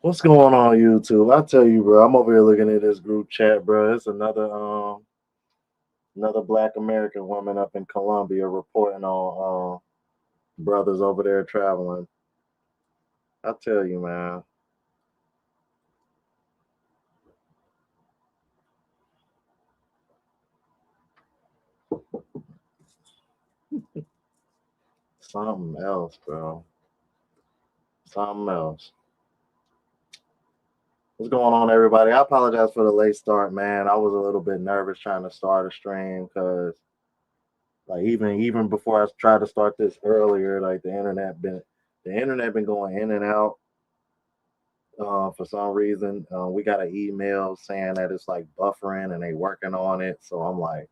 What's going on YouTube? I tell you, bro, I'm over here looking at this group chat, bro. It's another Black American woman up in Colombia reporting on brothers over there traveling. I tell you, man. Something else, bro. Something else. What's going on, everybody? I apologize for the late start, man. I was a little bit nervous trying to start a stream because, like, even before I tried to start this earlier, like the internet been going in and out. For some reason. We got an email saying that it's like buffering and they working on it. So I'm like,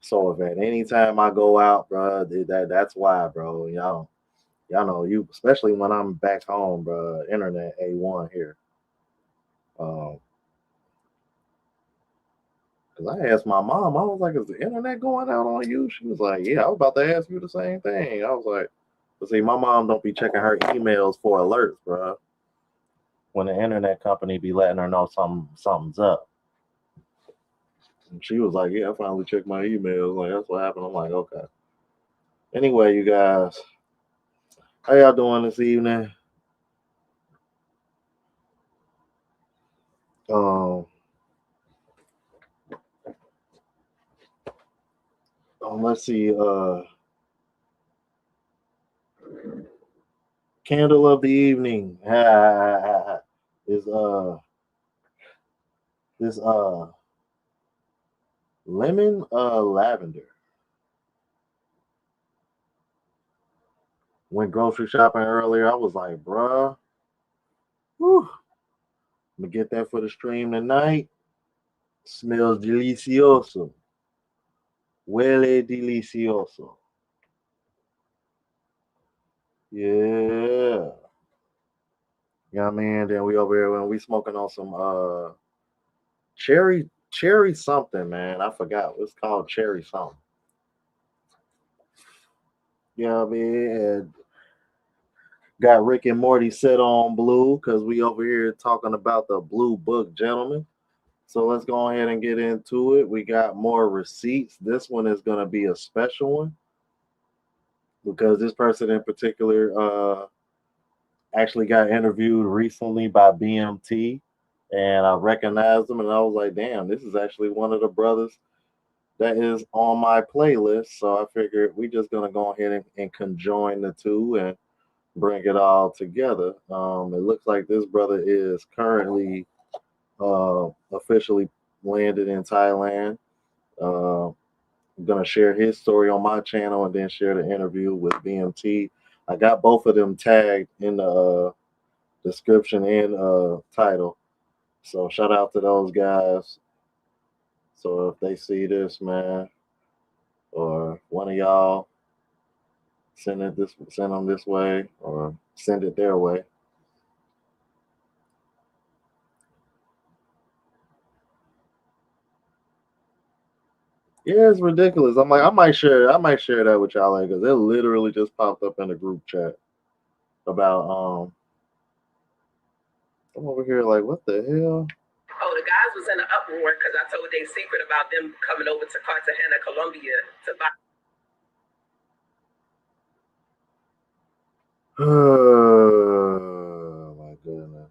so if at any time I go out, bro, that's why, bro. Y'all know you, especially when I'm back home, bro. Internet A1 here. Um, Cause I asked my mom, I was like, "Is the internet going out on you?" She was like, "Yeah." I was about to ask you the same thing. I was like, "But see, my mom don't be checking her emails for alerts, bro. When the internet company be letting her know something's up." And she was like, "Yeah, I finally checked my emails. Like that's what happened." I'm like, "Okay." Anyway, you guys, how y'all doing this evening? Um, let's see. Candle of the evening is this lemon lavender. Went grocery shopping earlier. I was like, bruh, whew, I'm gonna get that for the stream tonight. Smells delicioso. Huele delicioso. Yeah. Yeah, man. Then we over here when we smoking on some cherry something, man. I forgot. It's called cherry something. Yeah, man. And got Rick and Morty set on blue because we over here talking about the blue book, gentlemen. So let's go ahead and get into it. We got more receipts. This one is going to be a special one because this person in particular actually got interviewed recently by BMT, and I recognized him, and I was like, "Damn, this is actually one of the brothers that is on my playlist." So I figured we just gonna go ahead and conjoin the two and bring it all together. It looks like this brother is currently officially landed in Thailand. Uh, I'm gonna share his story on my channel and then share the interview with BMT. I got both of them tagged in the description and title. So shout out to those guys. So if they see this, man, or one of y'all send them this way, or send it their way. Yeah, it's ridiculous. I'm like, I might share that with y'all because it literally just popped up in the group chat about I'm over here like, what the hell? Oh, the guys was in an uproar because I told their secret about them coming over to Cartagena, Colombia to buy. Oh my goodness.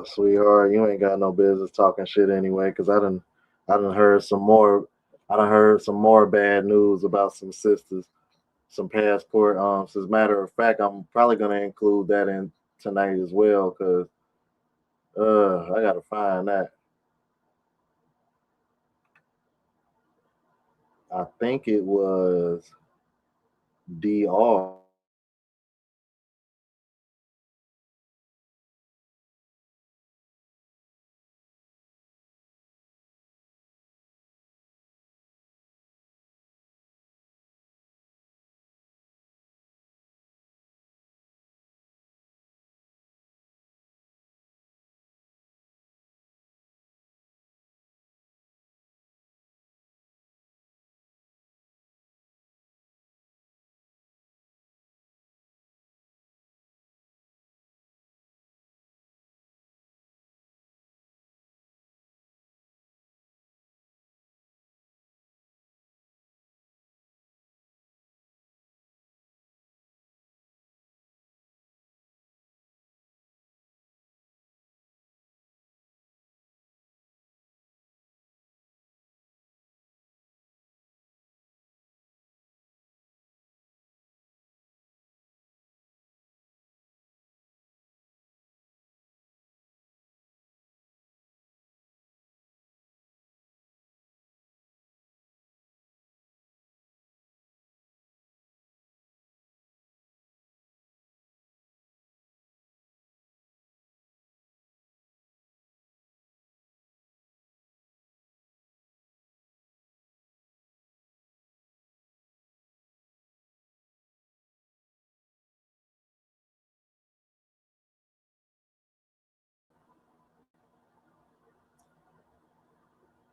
Sweetheart, you ain't got no business talking shit anyway, cause I done heard some more, I done heard some more bad news about some sisters, some passport. So as a matter of fact, I'm probably gonna include that in tonight as well, cause I gotta find that. I think it was DR.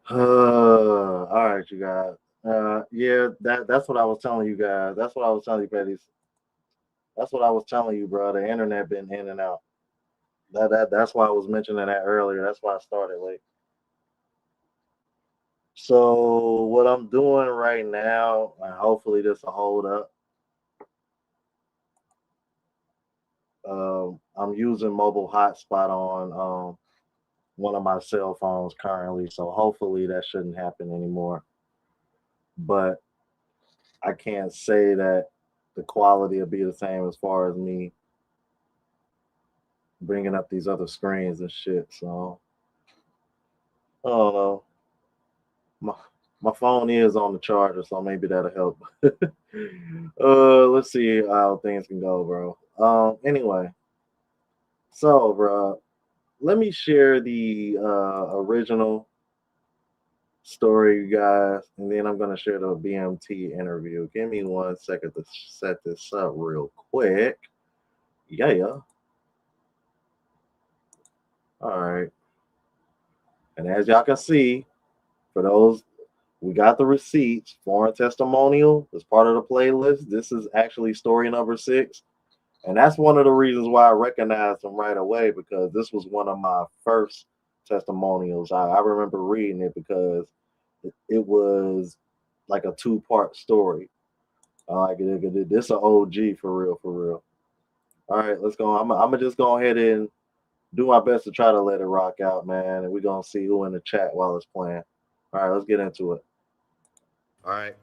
All right, you guys. Yeah, that's what I was telling you guys. That's what I was telling you, Petty. That's what I was telling you, bro. The internet been in and out. That's why I was mentioning that earlier. That's why I started late. So what I'm doing right now, and hopefully this will hold up. I'm using mobile hotspot on one of my cell phones currently, so hopefully that shouldn't happen anymore. But I can't say that the quality will be the same as far as me bringing up these other screens and shit. So I don't know. My my phone is on the charger, so maybe that'll help. Let's see how things can go, bro. Anyway, so bro, let me share the original story, you guys, and then I'm gonna share the BMT interview. Give me 1 second to set this up real quick. Yeah. All right. And as y'all can see, for those we got the receipts, foreign testimonial is part of the playlist. This is actually story number 6. And that's one of the reasons why I recognized them right away because this was one of my first testimonials. I remember reading it because it was like a 2-part story. Like this an OG for real, for real. All right, let's go. I'm gonna just go ahead and do my best to try to let it rock out, man. And we're gonna see who in the chat while it's playing. All right, let's get into it. All right.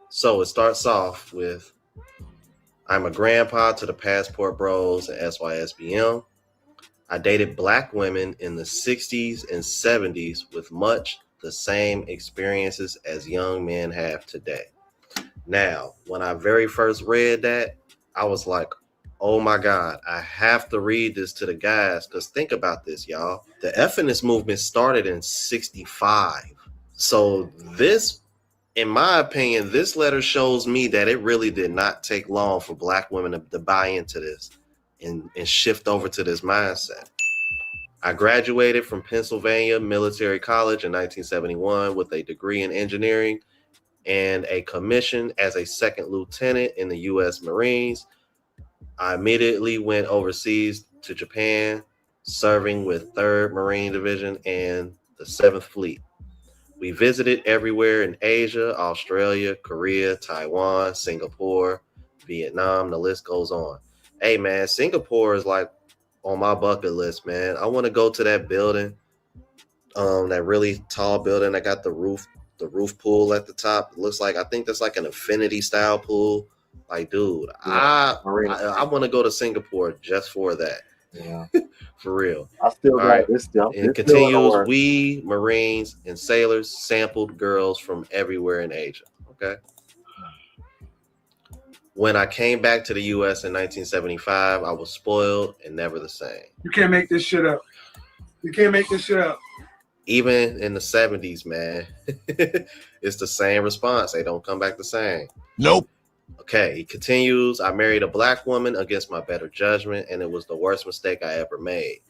So it starts off with I'm a grandpa to the Passport Bros and SYSBM. I dated black women in the 60s and 70s with much the same experiences as young men have today. Now, when I very first read that, I was like, oh my God, I have to read this to the guys because think about this, y'all. The FNS movement started in 65. So this, in my opinion, this letter shows me that it really did not take long for black women to buy into this and shift over to this mindset. I graduated from Pennsylvania Military College in 1971 with a degree in engineering and a commission as a second lieutenant in the U.S. Marines. I immediately went overseas to Japan, serving with 3rd Marine Division and the 7th Fleet. We visited everywhere in Asia, Australia, Korea, Taiwan, Singapore, Vietnam. The list goes on. Hey, man, Singapore is like on my bucket list, man. I want to go to that building, that really tall building that got the roof pool at the top. It looks like I think that's like an infinity style pool. Like, dude, Yeah, I want to go to Singapore just for that. yeah. For real. I still All got right. this stuff. And it It's still in the continues. works. We, Marines, and sailors sampled girls from everywhere in Asia. Okay. When I came back to the U.S. in 1975, I was spoiled and never the same. You can't make this shit up. You can't make this shit up. Even in the 70s, man, it's the same response. They don't come back the same. Nope. Okay, he continues. I married a black woman against my better judgment, and it was the worst mistake I ever made.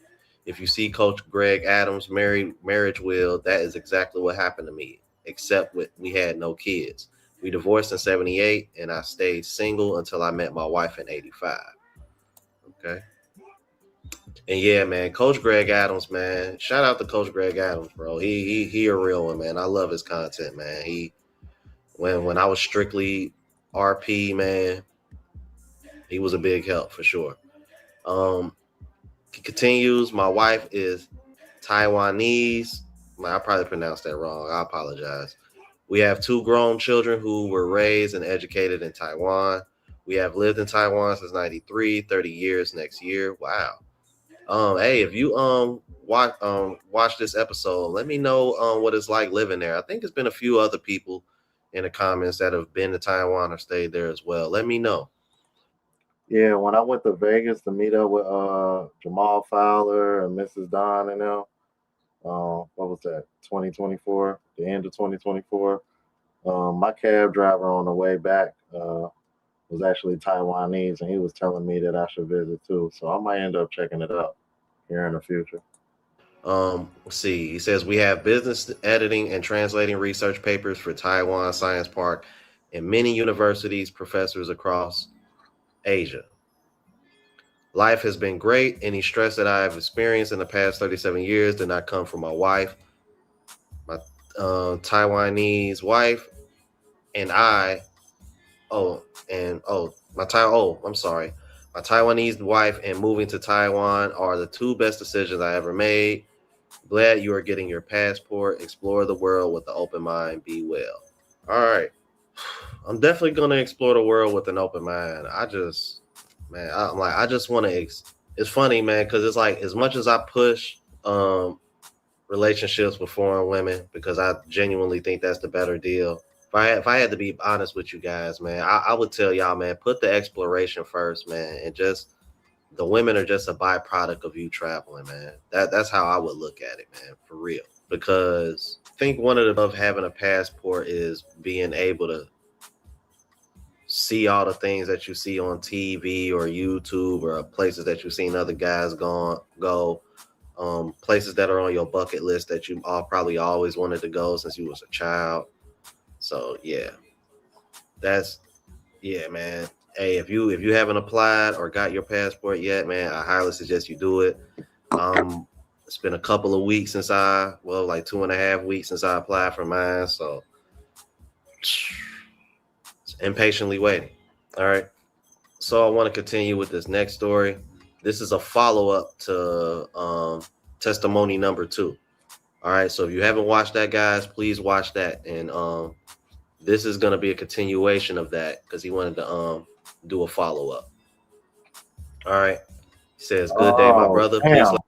If you see Coach Greg Adams' marriage will, that is exactly what happened to me, except we had no kids. We divorced in 78, and I stayed single until I met my wife in 85. Okay. And yeah, man, Coach Greg Adams, man. Shout out to Coach Greg Adams, bro. He a real one, man. I love his content, man. When I was strictly RP, man, he was a big help for sure. Um, he continues. My wife is Taiwanese. I probably pronounced that wrong. I apologize. We have 2 grown children who were raised and educated in Taiwan. We have lived in Taiwan since 93, 30 years next year. Wow. Hey, if you watch this episode, let me know what it's like living there. I think there's been a few other people in the comments that have been to Taiwan or stayed there as well. Let me know. Yeah, when I went to Vegas to meet up with Jamal Fowler and Mrs. Don and them, what was that? 2024, the end of 2024. My cab driver on the way back was actually Taiwanese, and he was telling me that I should visit too. So I might end up checking it out here in the future. Let's see. He says we have business editing and translating research papers for Taiwan Science Park and many universities, professors across Asia. Life has been great. Any stress that I have experienced in the past 37 years did not come from my wife. My Taiwanese wife and I. I'm sorry. My Taiwanese wife and moving to Taiwan are the two best decisions I ever made. Glad you are getting your passport. Explore the world with an open mind. Be well. All right. I'm definitely gonna explore the world with an open mind. I just want to. It's funny, man, because it's like as much as I push relationships with foreign women because I genuinely think that's the better deal. If I had to be honest with you guys, man, I would tell y'all, man, put the exploration first, man, and just the women are just a byproduct of you traveling, man. That's how I would look at it, man, for real. Because I think one of having a passport is being able to see all the things that you see on TV or YouTube or places that you've seen other guys go. Places that are on your bucket list that you all probably always wanted to go since you was a child. So yeah, man. Hey, if you haven't applied or got your passport yet, man, I highly suggest you do it. It's been a couple of weeks like 2.5 weeks since I applied for mine, so impatiently waiting. All right. So I want to continue with this next story. This is a follow-up to testimony number 2. All right. So if you haven't watched that, guys, please watch that. And this is going to be a continuation of that because he wanted to do a follow-up. All right. He says, "Good day, my brother. Damn. Please."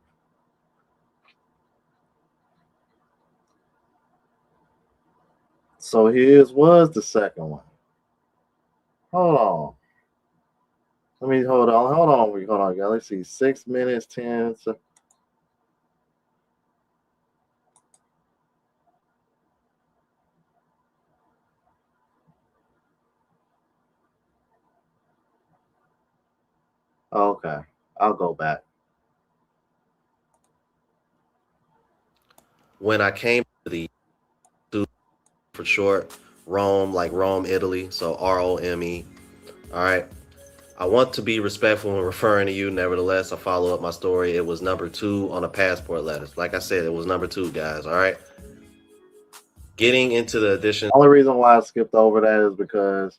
So his was the second one. Hold on. Hold on, guys. Let's see. 6 minutes, 10. Okay. I'll go back. When I came to the for short, Rome, like Rome, Italy. So ROME. All right. I want to be respectful when referring to you. Nevertheless, I follow up my story. It was number 2 on a passport letter. Like I said, it was number 2, guys. All right. Getting into the addition. The only reason why I skipped over that is because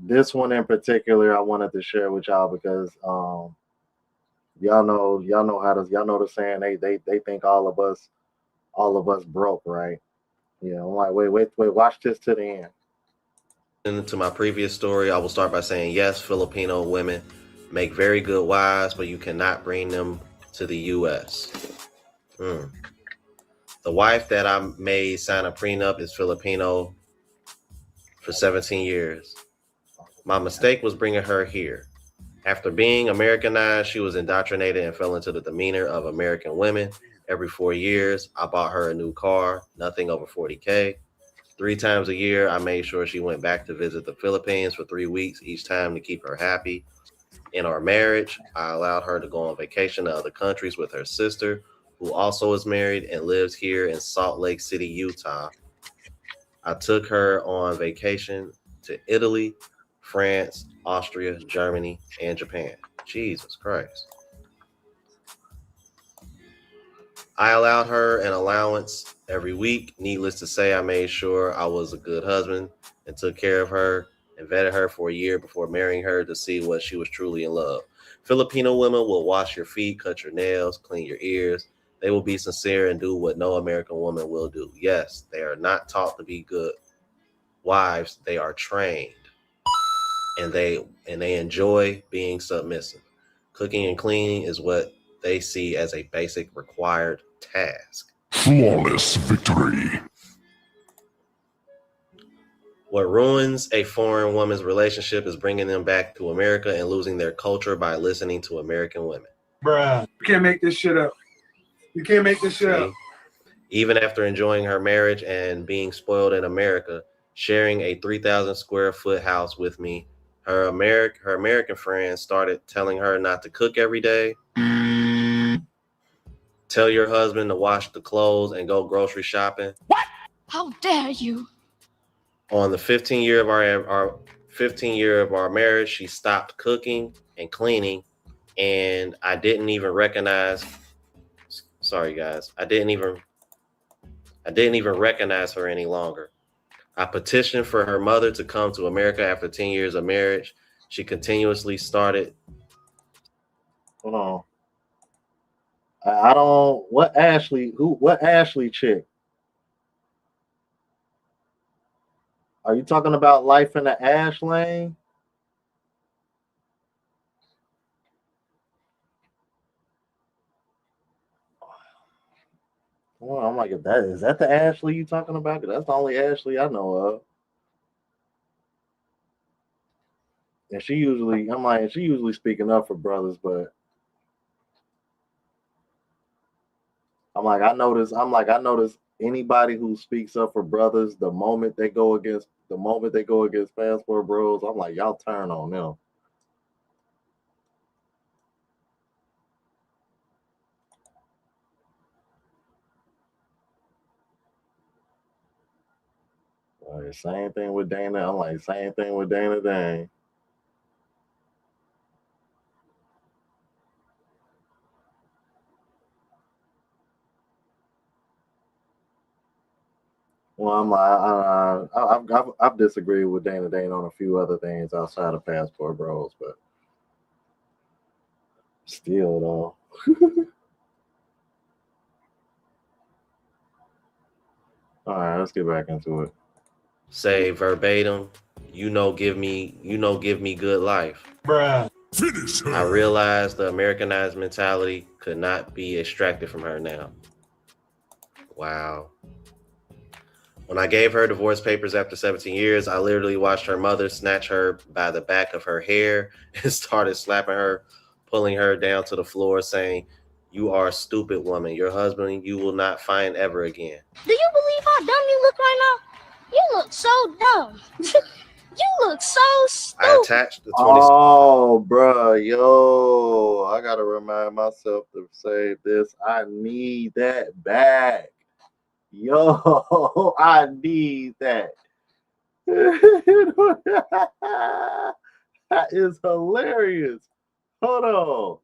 this one in particular I wanted to share with y'all because y'all know the saying they think all of us broke, right? Yeah, I'm like, wait, watch this to the end. To my previous story, I will start by saying yes, Filipino women make very good wives, but you cannot bring them to the U.S. The wife that I made sign a prenup is Filipino for 17 years. My mistake was bringing her here. After being Americanized, she was indoctrinated and fell into the demeanor of American women. Every 4 years, I bought her a new car, nothing over $40K. 3 times a year, I made sure she went back to visit the Philippines for 3 weeks each time to keep her happy. In our marriage, I allowed her to go on vacation to other countries with her sister, who also is married and lives here in Salt Lake City, Utah. I took her on vacation to Italy, France, Austria, Germany, and Japan. Jesus Christ. I allowed her an allowance every week. Needless to say, I made sure I was a good husband and took care of her and vetted her for a year before marrying her to see what she was truly in love. Filipino women will wash your feet, cut your nails, clean your ears. They will be sincere and do what no American woman will do. Yes, they are not taught to be good wives. They are trained, and they enjoy being submissive. Cooking and cleaning is what they see as a basic required task. Flawless victory. What ruins a foreign woman's relationship is bringing them back to America and losing their culture by listening to American women. Bruh. You can't make this shit up. You can't make this shit up. Even after enjoying her marriage and being spoiled in America, sharing a 3,000 square foot house with me, her American friends started telling her not to cook every day, Tell your husband to wash the clothes and go grocery shopping. What? How dare you? On the 15 year of our 15 year of our marriage, she stopped cooking and cleaning, and I didn't even recognize. Sorry, guys. I didn't even recognize her any longer. I petitioned for her mother to come to America after 10 years of marriage. She continuously started. Hold on. I don't. What Ashley? What Ashley chick? Are you talking about Life in the Ash Lane? Well, I'm like, is that the Ashley you talking about? 'Cause that's the only Ashley I know of. And she usually speaking up for brothers, but I notice anybody who speaks up for brothers, the moment they go against passport bros, I'm like, y'all turn on them. Like, same thing with Dana. I'm like, same thing with Dana Dang. Well, I'm like, I've disagreed with Dana Dane on a few other things outside of passport bros, but still though. All right, let's get back into it. Say verbatim, give me good life. Bruh. Finish her. I realized the Americanized mentality could not be extracted from her now. Wow. When I gave her divorce papers after 17 years, I literally watched her mother snatch her by the back of her hair and started slapping her, pulling her down to the floor, saying, "You are a stupid woman. Your husband you will not find ever again." Do you believe how dumb you look right now? You look so dumb. You look so stupid. I attached the 20. Oh, bruh, yo, I gotta remind myself to save this. I need that back. Yo, I need that. That is hilarious. Hold on.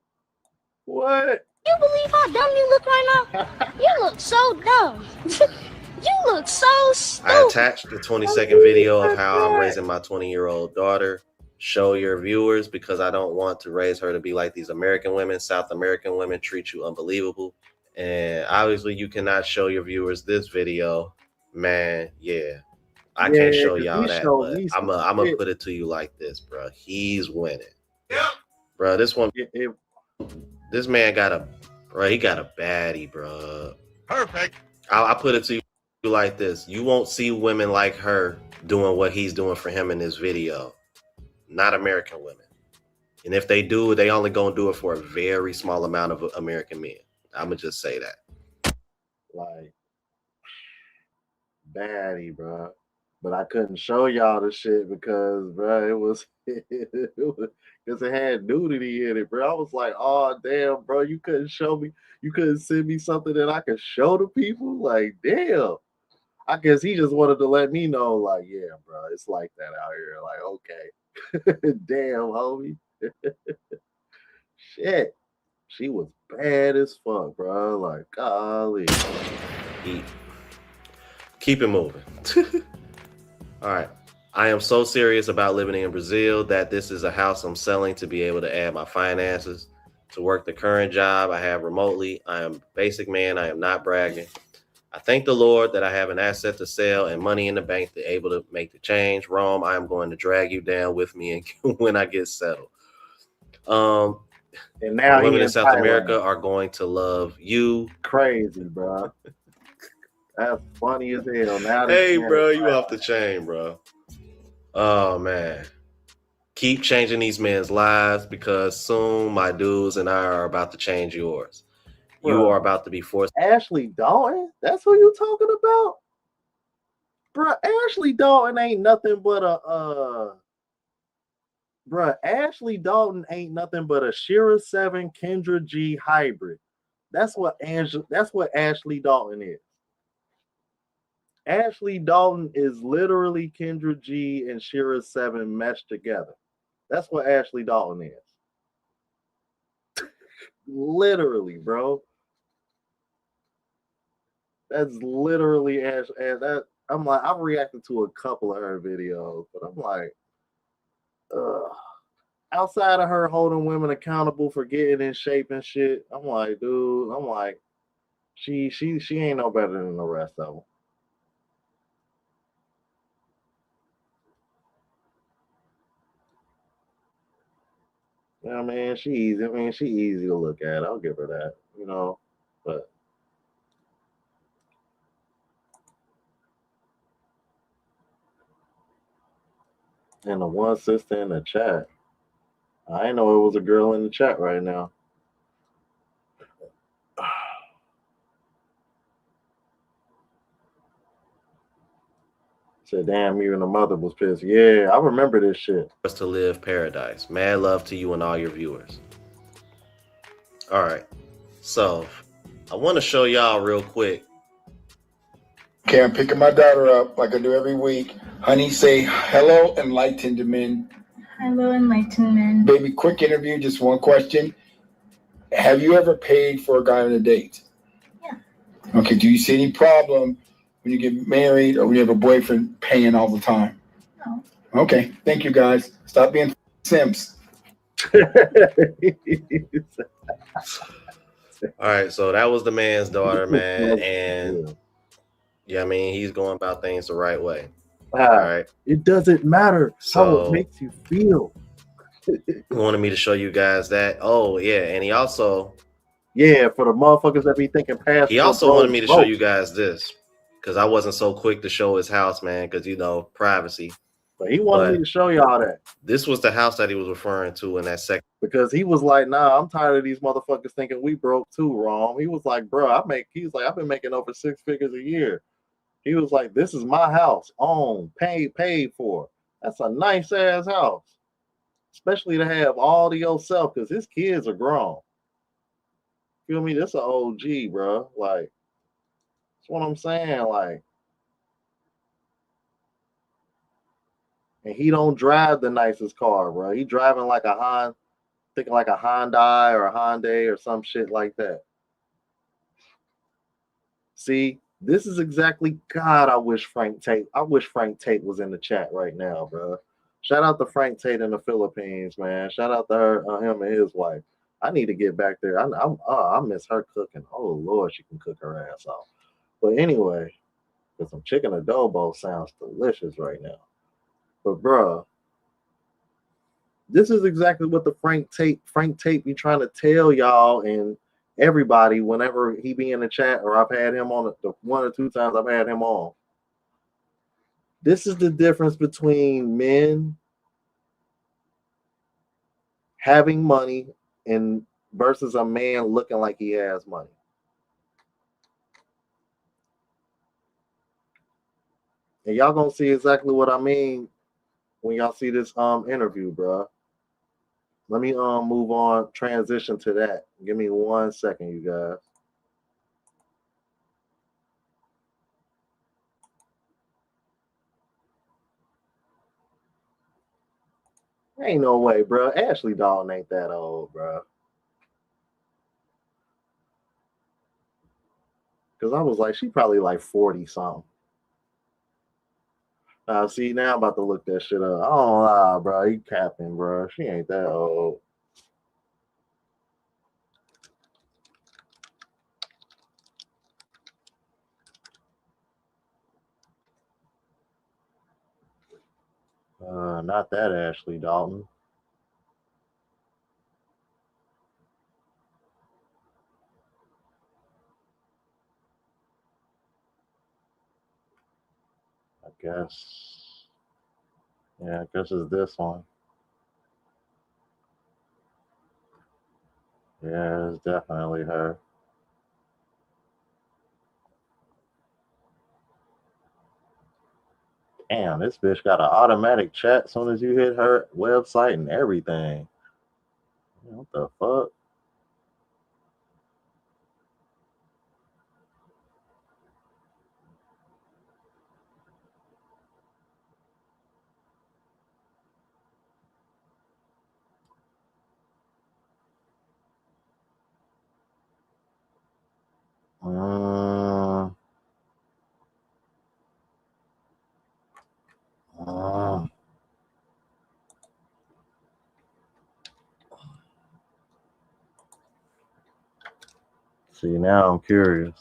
What? You believe how dumb you look right now? You look so dumb. You look so stupid. I attached the 20-second video of how I'm raising my 20-year-old daughter. Show your viewers, because I don't want to raise her to be like these American women. South American women treat you unbelievable. And obviously you cannot show your viewers this video, man. Yeah, I can't show y'all that, but I'm gonna put it to you like this, bro. He's winning. Yeah. Bro, this man got a baddie, bro. Perfect. I put it to you like this. You won't see women like her doing what he's doing for him in this video. Not American women. And if they do, they only gonna do it for a very small amount of American men. I'm gonna just say that. Like, baddie, bro. But I couldn't show y'all the shit because, bro, because it had nudity in it, bro. I was like, oh damn, bro, you couldn't show me, you couldn't send me something that I could show to people. Like, damn. I guess he just wanted to let me know, like, yeah, bro, it's like that out here. Like, okay, damn, homie. Shit, she was bad as fuck, bro. Like, golly. Keep it moving. All right. I am so serious about living in Brazil that this is a house I'm selling to be able to add my finances to work the current job I have remotely. I am a basic man. I am not bragging. I thank the Lord that I have an asset to sell and money in the bank to able to make the change. Rome, I am going to drag you down with me and when I get settled. And now women in South America are going to love you. Crazy, bro. That's funny as hell. Now hey, bro, you off the chain, bro. Oh, man. Keep changing these men's lives because soon my dudes and I are about to change yours. Bro, you are about to be forced. Ashley Dalton? That's who you talking about? Bro, Ashley Dalton ain't nothing but a Bruh, Ashley Dalton ain't nothing but a Shira 7 Kendra G hybrid. That's what Ashley Dalton is. Ashley Dalton is literally Kendra G and Shira 7 meshed together. That's what Ashley Dalton is. Literally, bro. That's literally Ash. And that I'm like, I've reacted to a couple of her videos, but I'm like, outside of her holding women accountable for getting in shape and shit, I'm like, dude, I'm like, she ain't no better than the rest of them. You know what I mean? She easy. I mean, she easy to look at. I'll give her that, you know. But and the one sister in the chat, I didn't know it was a girl in the chat right now. Said, damn, even the mother was pissed. Yeah, I remember this shit. To live paradise. Mad love to you and all your viewers. All right. So I want to show y'all real quick. Okay, I'm picking my daughter up like I do every week. Honey, say hello, enlightened men. Hello, enlightened men. Baby, quick interview, just one question. Have you ever paid for a guy on a date? Yeah. Okay, do you see any problem when you get married or when you have a boyfriend paying all the time? No. Okay, thank you guys. Stop being simps. All right, so that was the man's daughter, man. And yeah, I mean, he's going about things the right way. All right. It doesn't matter how it makes you feel. He wanted me to show you guys that. Oh, yeah. And he also... Yeah, for the motherfuckers that be thinking past. He also wanted me to show you guys this. Because I wasn't so quick to show his house, man. Because, you know, privacy. But he wanted me to show y'all that. This was the house that he was referring to in that second. Because he was like, nah, I'm tired of these motherfuckers thinking we broke too, Rom. He was like, bro, he's like, I've been making over 6 figures a year. He was like, this is my house, owned, paid for. That's a nice ass house. Especially to have all to yourself, because his kids are grown. Feel me? This an OG, bro. Like, that's what I'm saying. Like, and he don't drive the nicest car, bro. He driving like a Honda, thinking like a Hyundai or a Hyundai or some shit like that. See, this is exactly God. I wish Frank Tate was in the chat right now, bro. Shout out to Frank Tate in the Philippines, man. Shout out to him and his wife. I need to get back there. I miss her cooking. Oh Lord, she can cook her ass off. But anyway, because some chicken adobo sounds delicious right now. But bro, this is exactly what the Frank Tate be trying to tell y'all and everybody whenever he be in the chat, or I've had him on the 1 or 2 times I've had him on. This is the difference between men having money and versus a man looking like he has money. And y'all gonna see exactly what I mean when y'all see this interview, bro. Let me move on, transition to that. Give me 1 second, you guys. Ain't no way, bro. Ashley Dalton ain't that old, bro. Because I was like, she probably like 40 something. See, now I'm about to look that shit up. I don't lie, bro. You capping, bro. She ain't that old. Not that Ashley Dalton. I guess. Yeah, I guess it's this one. Yeah, it's definitely her. Damn, this bitch got an automatic chat as soon as you hit her website and everything. What the fuck? See, now I'm curious.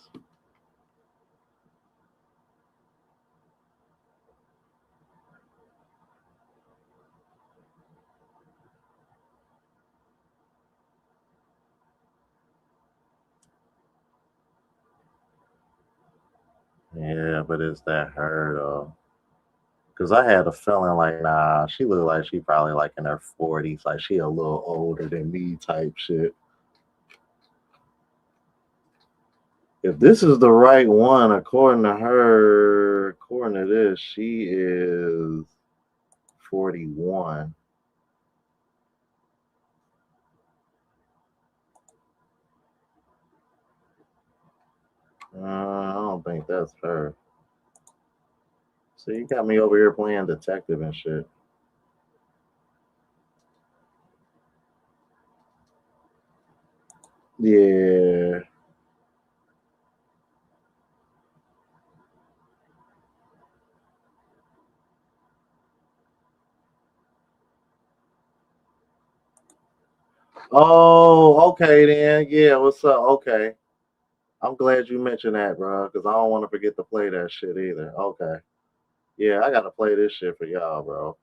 Yeah, but is that her though? Because I had a feeling like, nah, she looked like she probably like in her 40s, like she a little older than me type shit. If this is the right one, according to her, according to this, she is 41. I don't think that's her. See, you got me over here playing detective and shit. Yeah. Oh, okay then. Yeah, what's up? Okay. I'm glad you mentioned that, bro, because I don't want to forget to play that shit either. Okay. Yeah, I got to play this shit for y'all, bro.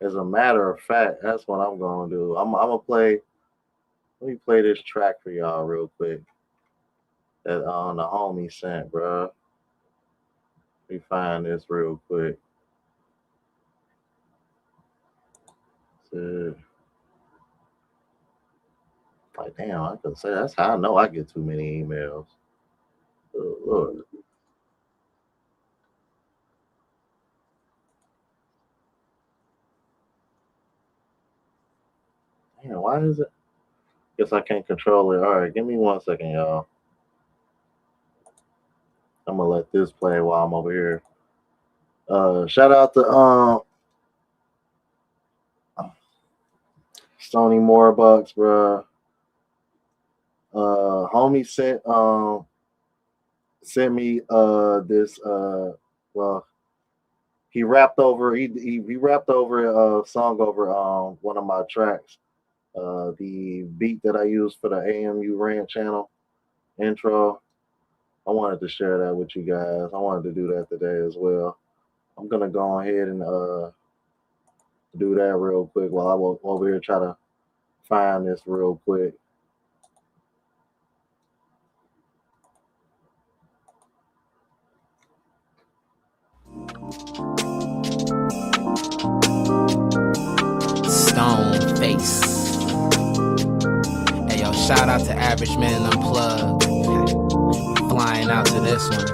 As a matter of fact, that's what I'm going to do. I'm going to play. Let me play this track for y'all real quick that the homie sent, bro. Let me find this real quick. So, like, damn, I could say that's how I know I get too many emails. Oh, Lord. Damn, why is it? Guess I can't control it. All right, give me 1 second, y'all. I'm gonna let this play while I'm over here. Shout out to Stony Morebucks, bro. Homie sent me this well, he rapped over he rapped over a song over one of my tracks. The beat that I used for the AMU Rant channel intro. I wanted to share that with you guys. I wanted to do that today as well. I'm gonna go ahead and do that real quick while I will over here try to find this real quick. Stone face. Hey yo, shout out to Average Man Unplugged. Flying out to this one.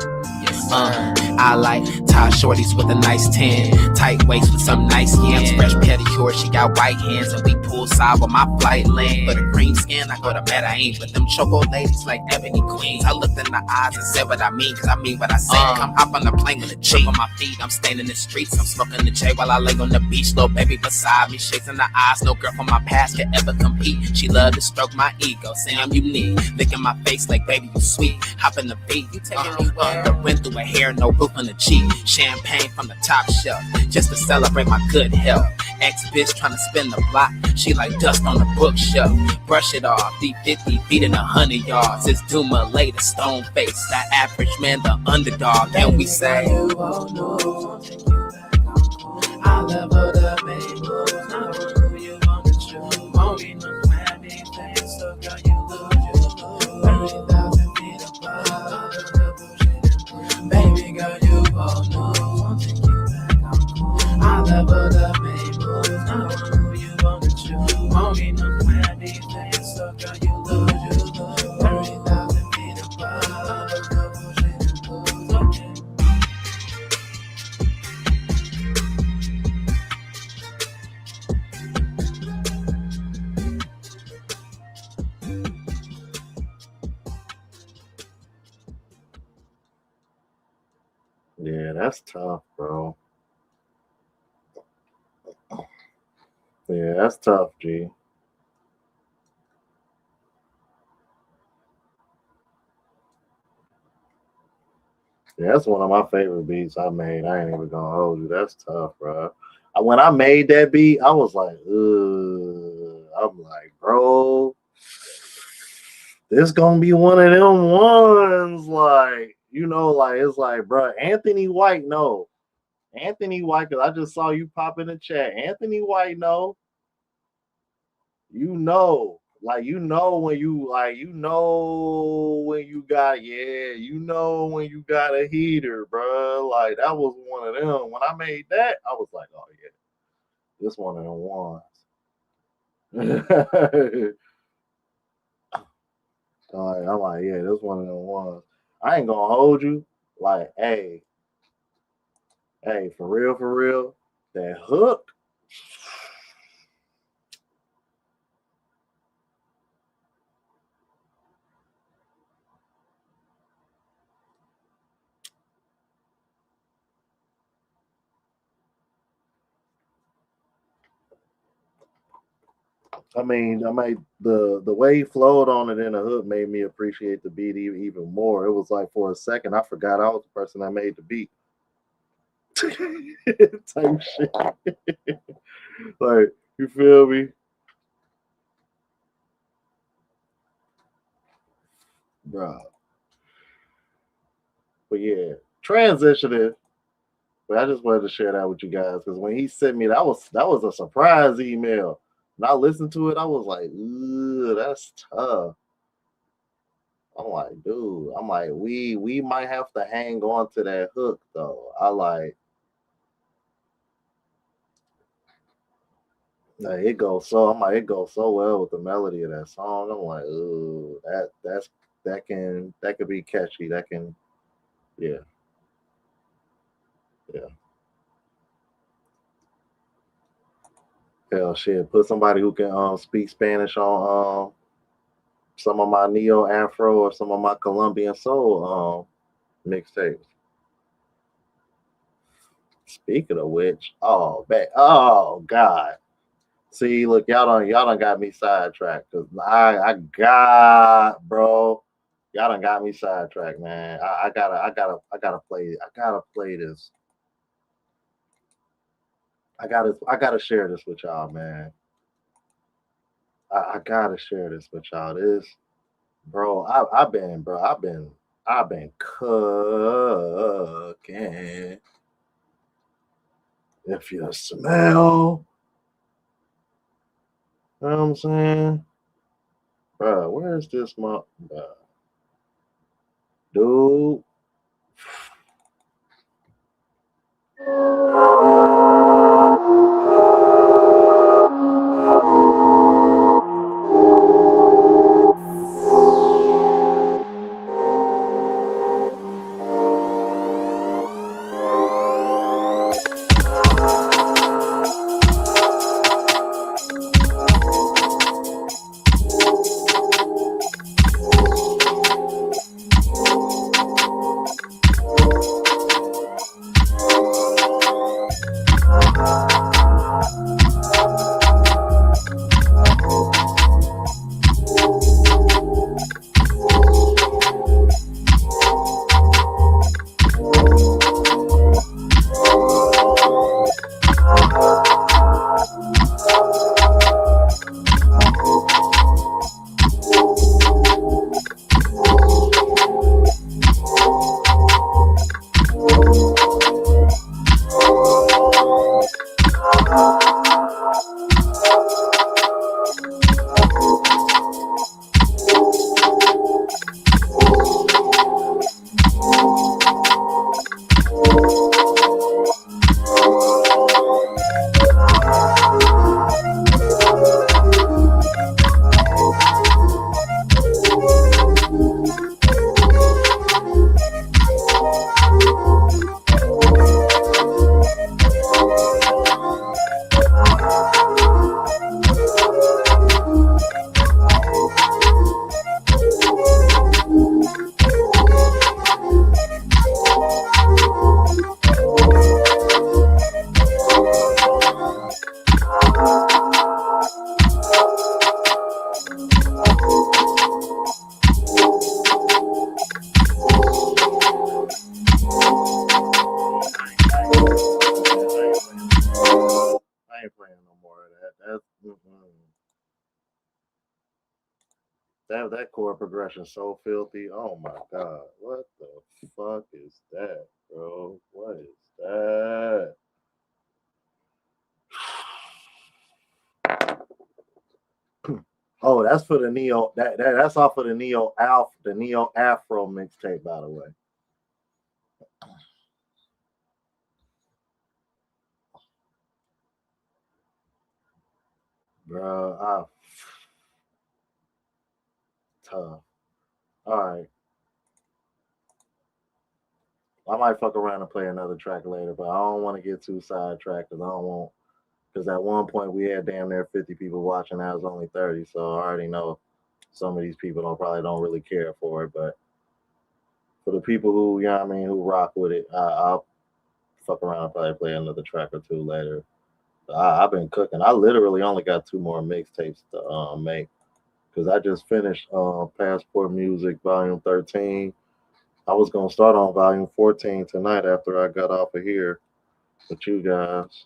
I like tie shorties with a nice tan, tight waist with some nice yams, fresh pedicure. She got white hands and we poolside with my flight land. For the cream skin, I go to Medellin with them choco ladies like ebony queens. I looked in the eyes and said what I mean, cause I mean what I say. Come hop on the plane with a chip on my feet. I'm staying in the streets, I'm smoking the J while I lay on the beach. Little baby beside me, shaking the eyes. No girl from my past could ever compete. She loved to stroke my ego, saying I'm unique. Licking my face like baby you sweet. Hop in the beat, you taking me the wind through her hair, no roof on the cheek. Champagne from the top shelf, just to celebrate my good health. Ex-bitch trying to spin the block, she like dust on the bookshelf. Brush it off, D50 beating 100 yards. It's Duma later, stone face, that average man, the underdog. And we say, I love her the main moves, not who you want to choose. Won't be no plan B things, so girl you lose. 30,000 feet above, baby girl you all know. Won't take you back, I'm cool. I love her the main moves, not who you want to choose. Won't be no plan B things, so girl you lose. 30,000 feet above, okay. Yeah, that's tough, bro. Yeah, that's tough, G. Yeah, that's one of my favorite beats I made. I ain't even gonna hold you. That's tough, bro. When I made that beat, I was like, ugh. I'm like, bro, this gonna be one of them ones. Like, you know, like it's like, bro, Anthony White, no. Anthony White, because I just saw you pop in the chat. Anthony White, no. You know. Like, you know when you got, you know when you got a heater, bro. Like, that was one of them. When I made that, I was like, oh, yeah, this one of them ones. I'm like, yeah, this one of them ones. I ain't gonna hold you. Like, hey, for real, that hook. I mean, the way he flowed on it in the hook made me appreciate the beat even more. It was like for a second I forgot I was the person that made the beat. Type shit. Like, you feel me? Bro. But yeah, transitioning. But I just wanted to share that with you guys because when he sent me that was a surprise email. When I listened to it, I was like, ooh, that's tough. I'm like, dude, we might have to hang on to that hook though. It goes so well with the melody of that song. I'm like, ooh, that could be catchy. That can, yeah. Hell, shit. Put somebody who can speak Spanish on some of my neo afro or some of my Colombian soul mixtapes. Speaking of which, oh God. See, look, y'all done got me sidetracked because I got, bro. Y'all done got me sidetracked, man. I gotta play this. I gotta share this with y'all, man. I gotta share this with y'all. This, bro, I've been cooking. If you smell, you know what I'm saying? Bro, where's this dude? That chord progression so filthy. Oh my god. What the fuck is that, bro? What is that? Oh, that's for the Neo. That's off of the Neo Afro mixtape, by the way. Bro, tough. All right. I might fuck around and play another track later, but I don't want to get too sidetracked because I don't want. Because at one point we had damn near 50 people watching. Now it's only 30, so I already know some of these people probably don't really care for it. But for the people who, you know what I mean, who rock with it, I'll fuck around and probably play another track or two later. I've been cooking. I literally only got 2 more mixtapes to make because I just finished Passport Music Volume 13. I was going to start on Volume 14 tonight after I got off of here with you guys.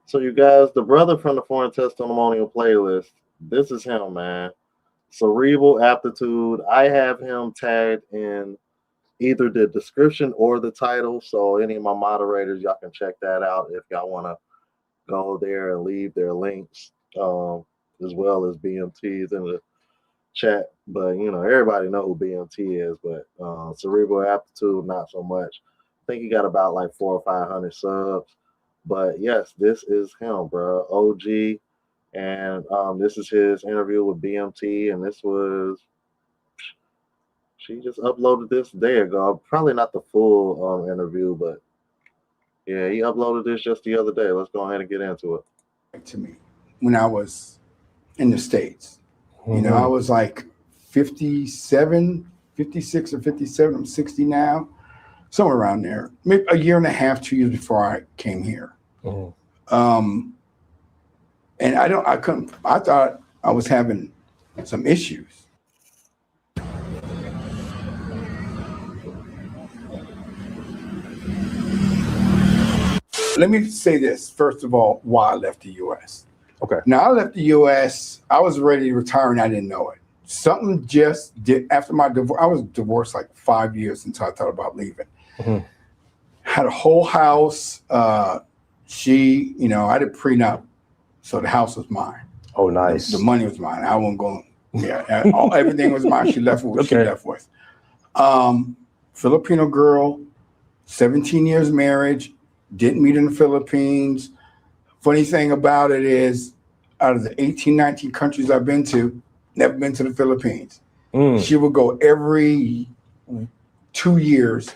So you guys, the brother from the Foreign Testimonial playlist, this is him, man. Cerebral Aptitude. I have him tagged in either the description or the title. So any of my moderators, y'all can check that out if y'all want to go there and leave their links, as well as BMT's in the chat. But you know, everybody know who BMT is, but Cerebral Aptitude, not so much. I think he got about like 400 or 500 subs. But yes, this is him, bro. OG. And this is his interview with BMT. And this was, she just uploaded this day ago. Probably not the full interview, but yeah, he uploaded this just the other day. Let's go ahead and get into it. To me, when I was in the States, you know, I was like 57, 56 or 57. I'm 60 now. Somewhere around there, maybe a year and a half, 2 years before I came here. And I thought I was having some issues. Let me say this, first of all, why I left the U.S. Okay. Now, I left the U.S., I was ready to retire and I didn't know it. Something just did, after my divorce, I was divorced like 5 years until I thought about leaving. Had a whole house. She, you know, I did prenup, so the house was mine. Oh, nice. The money was mine. I wasn't going. Yeah, everything was mine. She left with what she left with. Filipino girl, 17 years marriage, didn't meet in the Philippines. Funny thing about it is, out of the 18, 19 countries I've been to, never been to the Philippines. She would go every 2 years,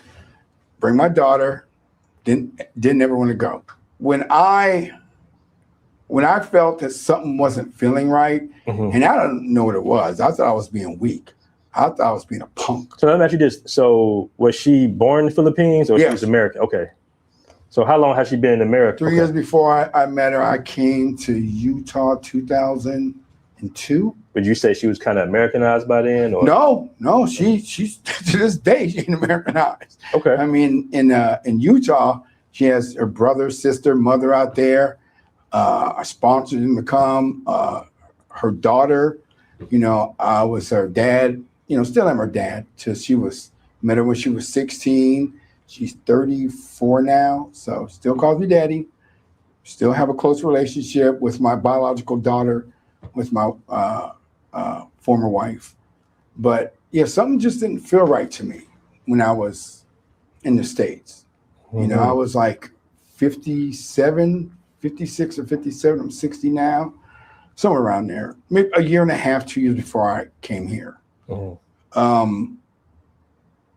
bring my daughter, didn't ever want to go. When I felt that something wasn't feeling right, and I don't know what it was, I thought I was being weak. I thought I was being a punk. So let me ask you this. So was she born in the Philippines or she was American? Okay. So how long has she been in America? 3 years before I met her, I came to Utah 2002. Would you say she was kind of Americanized by then? Or? No, she's to this day, she's Americanized. Okay. I mean, in Utah, she has her brother, sister, mother out there. I sponsored them to come. Her daughter, you know, I was her dad, you know, still am her dad till met her when she was 16. She's 34 now, so still calls me daddy. Still have a close relationship with my biological daughter, with my former wife. But yeah, something just didn't feel right to me when I was in the States. You know, I was like 57, 56 or 57. I'm 60 now, somewhere around there. Maybe a year and a half, 2 years before I came here. And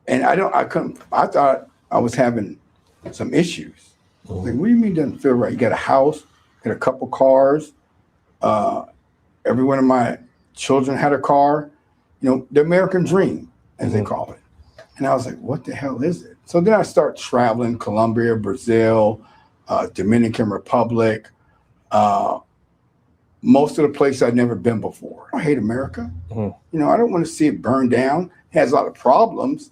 I thought I was having some issues. Like, what do you mean doesn't feel right? You got a house, got a couple cars. Every one of my children had a car. You know, the American dream, as they call it. And I was like, what the hell is it? So then I start traveling, Colombia, Brazil, Dominican Republic, most of the places I'd never been before. I hate America. You know, I don't want to see it burn down. It has a lot of problems,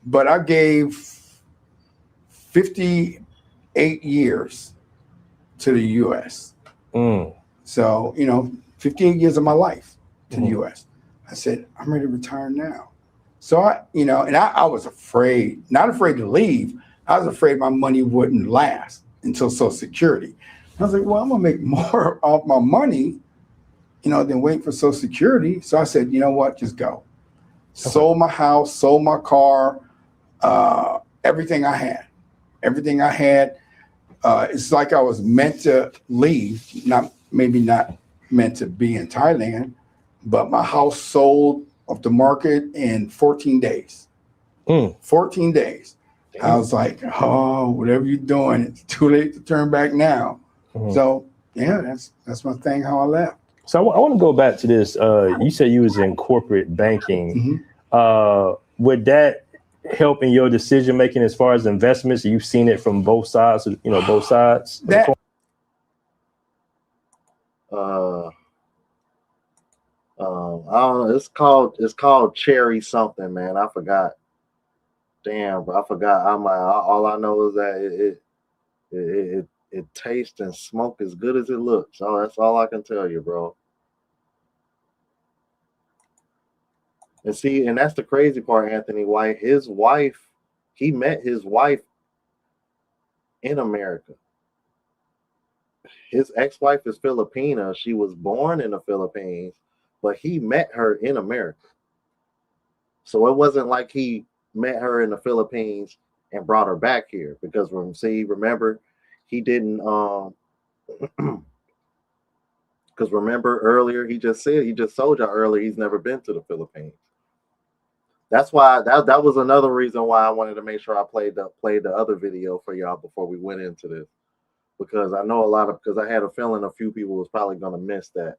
but I gave 58 years to the U.S. So, 15 years of my life to the U.S. I said, I'm ready to retire now. So I was afraid, not afraid to leave. I was afraid my money wouldn't last until Social Security. I was like, well, I'm gonna make more off my money, than wait for Social Security. So I said, you know what, just go. Okay. Sold my house, sold my car, everything I had. It's like I was meant to leave, maybe not meant to be in Thailand, but my house sold off the market in 14 days. 14 days. Damn. I was like, oh, whatever you're doing, it's too late to turn back now. So yeah, that's my thing, how I left. So I want to go back to this. You said you was in corporate banking. Would that help in your decision making as far as investments? You've seen it from both sides, both sides. I don't know. It's called cherry something, man. I forgot. Damn, bro, I forgot. All I know is that it tastes and smoke as good as it looks. So that's all I can tell you, bro. And see, and that's the crazy part, Anthony White. He met his wife in America. His ex-wife is Filipina. She was born in the Philippines, but he met her in America. So it wasn't like he met her in the Philippines and brought her back here, because remember, he didn't because remember earlier he just told y'all earlier he's never been to the Philippines. That's why that was another reason why I wanted to make sure I played the other video for y'all before we went into this, because I know because I had a feeling a few people was probably gonna miss that,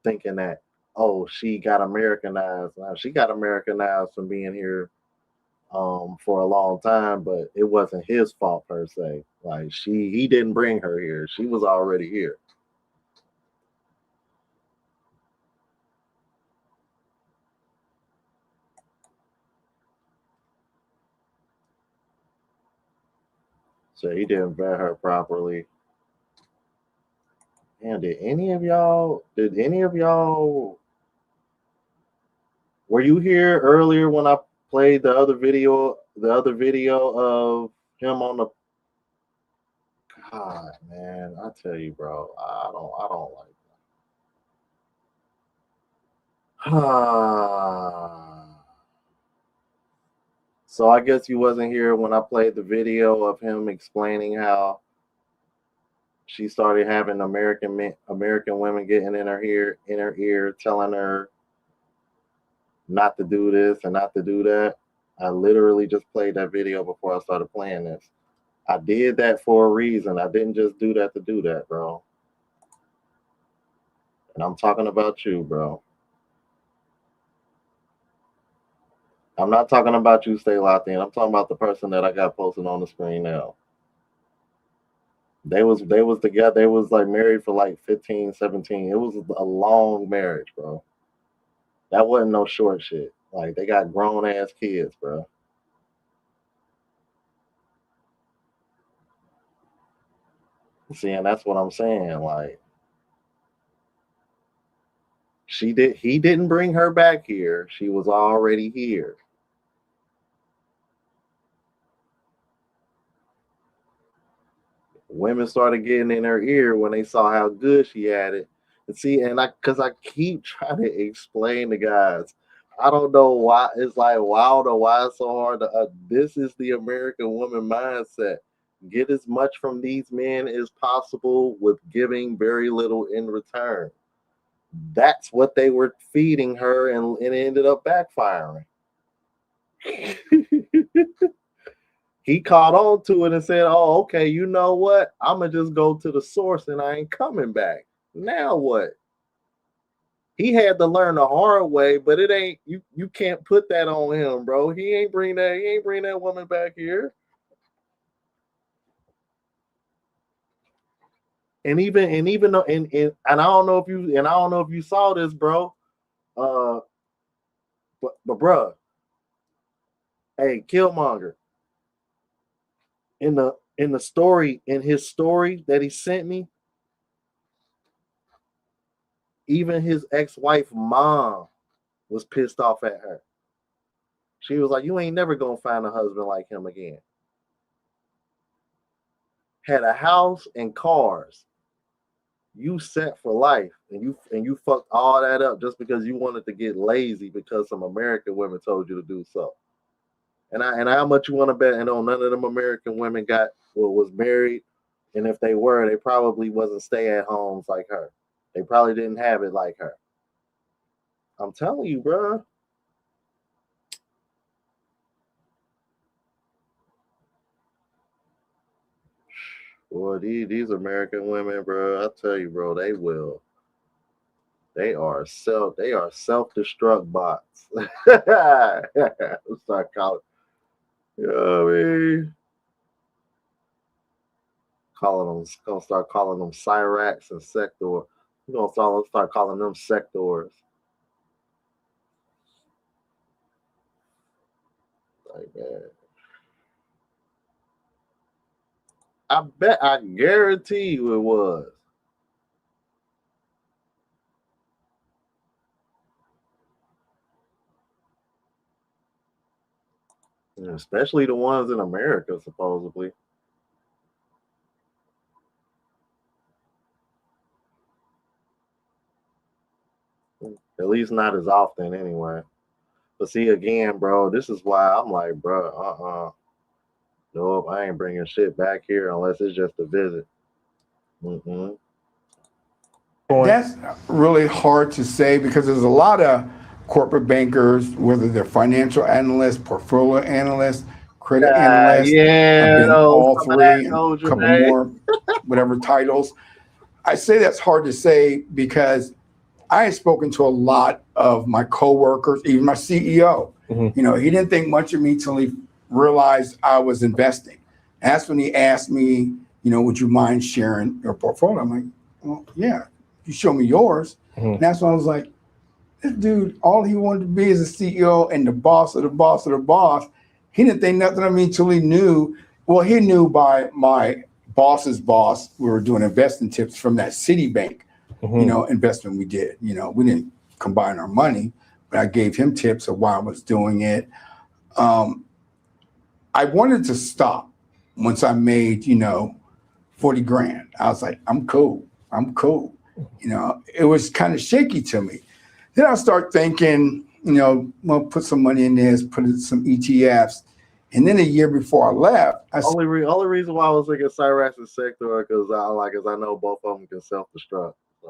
thinking that, oh, she got Americanized. Now, she got Americanized from being here for a long time, but it wasn't his fault per se. Like he didn't bring her here. She was already here. So he didn't vet her properly. And did any of y'all were you here earlier when I played the other video of him on the God, man, I tell you, bro, I don't like that. So I guess you wasn't here when I played the video of him explaining how she started having American women getting in her ear, telling her not to do this and not to do that. I literally just played that video before I started playing this. I did that for a reason. I didn't just do that to do that, bro. And I'm talking about you, bro. I'm not talking about you, Stay Locked In. I'm talking about the person that I got posted on the screen now. They was together. They was like married for like 15, 17. It was a long marriage, bro. That wasn't no short shit. Like, they got grown ass kids, bro. See, and that's what I'm saying. Like, he didn't bring her back here. She was already here. Women started getting in her ear when they saw how good she had it. And see, because I keep trying to explain to guys, I don't know why it's like, wow, why it's so hard to. This is the American woman mindset. Get as much from these men as possible with giving very little in return. That's what they were feeding her, and it ended up backfiring. He caught on to it and said, oh, okay, you know what? I'm going to just go to the source and I ain't coming back. Now what? He had to learn the hard way, but it ain't, you can't put that on him, bro. He ain't bring that woman back here. And even though, and I don't know if you saw this, bro. But bro, hey, Killmonger. In his story that he sent me, Even his ex-wife mom was pissed off at her. She was like, you ain't never gonna find a husband like him again. Had a house and cars. You set for life, and you fucked all that up just because you wanted to get lazy because some American women told you to do so. And how much you want to bet? And none of them American women was married, and if they were, they probably wasn't stay-at-homes like her. They probably didn't have it like her. I'm telling you, bro. Boy, these American women, bro, I tell you, bro, they will. They are self-destruct bots. Let's start calling. You know what I mean? Gonna start calling them Cyrax and Sector. We're gonna start calling them sectors. Like that. I guarantee you it was. Especially the ones in America, supposedly. At least not as often, anyway. But see, again, bro, this is why I'm like, bro, nope, I ain't bringing shit back here unless it's just a visit. Mm-hmm. That's really hard to say because there's a lot of corporate bankers, whether they're financial analysts, portfolio analysts, credit analysts. I've been all three and a couple more, whatever titles. I say that's hard to say because I had spoken to a lot of my coworkers, even my CEO. Mm-hmm. You know, he didn't think much of me till he realized I was investing. That's when he asked me, you know, would you mind sharing your portfolio? I'm like, well, yeah. You show me yours. Mm-hmm. And that's when I was like, this dude, all he wanted to be is a CEO and the boss of the boss of the boss. He didn't think nothing of me until he knew. Well, he knew by my boss's boss, we were doing investing tips from that Citibank, mm-hmm. you know, investment we did. You know, we didn't combine our money, but I gave him tips of why I was doing it. I wanted to stop once I made, you know, 40 grand. I was like, I'm cool. You know, it was kind of shaky to me. Then I start thinking, you know, well, put some money in this, put in some ETFs. And then a year before I left, only reason why I was thinking Cyrax and Sector because I know both of them can self-destruct. So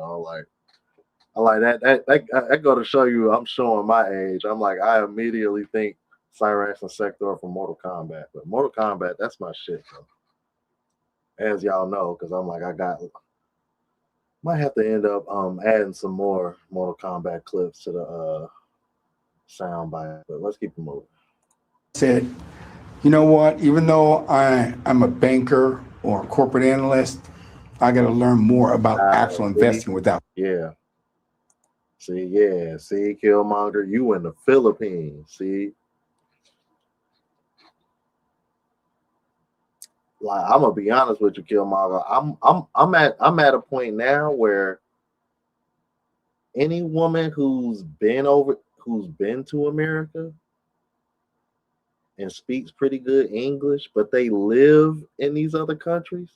I like that go to show you I'm showing my age. I'm like, I immediately think Cyrax and Sector from Mortal Kombat. But Mortal Kombat, that's my shit, though. As y'all know, because I'm like, might have to end up adding some more Mortal Kombat clips to the sound bite, but let's keep it moving. Said, you know what? Even though I'm a banker or a corporate analyst, I got to learn more about actual investing without. Yeah. See, Killmonger, you in the Philippines. See, like I'm gonna be honest with you, Killmonger. I'm at a point now where any woman who's been to America and speaks pretty good English, but they live in these other countries,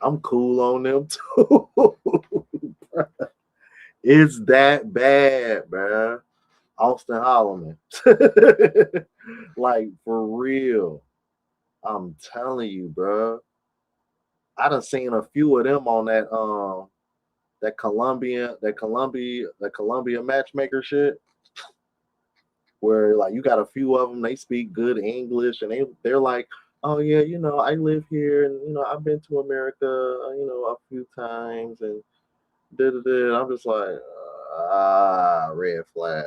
I'm cool on them too. It's that bad, man. Austin Holloman. Like, for real. I'm telling you, bro. I done seen a few of them on that Columbia matchmaker shit. Where like you got a few of them, they speak good English and they're like, oh yeah, you know, I live here and you know, I've been to America, you know, a few times and I'm just like, red flag.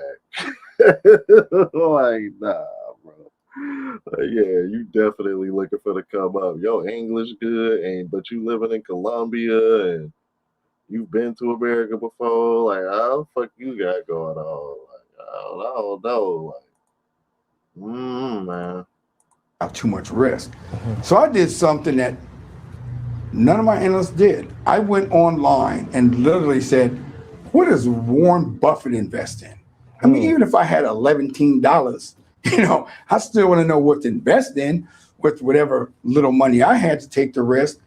Like, nah, bro. Yeah, you definitely looking for the come up. Yo, English good, but you living in Colombia and you've been to America before. Like, how the fuck you got going on? Like, I don't know. Like, man. Too much risk. So I did something that None of my analysts did. I went online and literally said, what does Warren Buffett invest in? I mean, even if I had $11, I still want to know what to invest in with whatever little money I had to take the risk.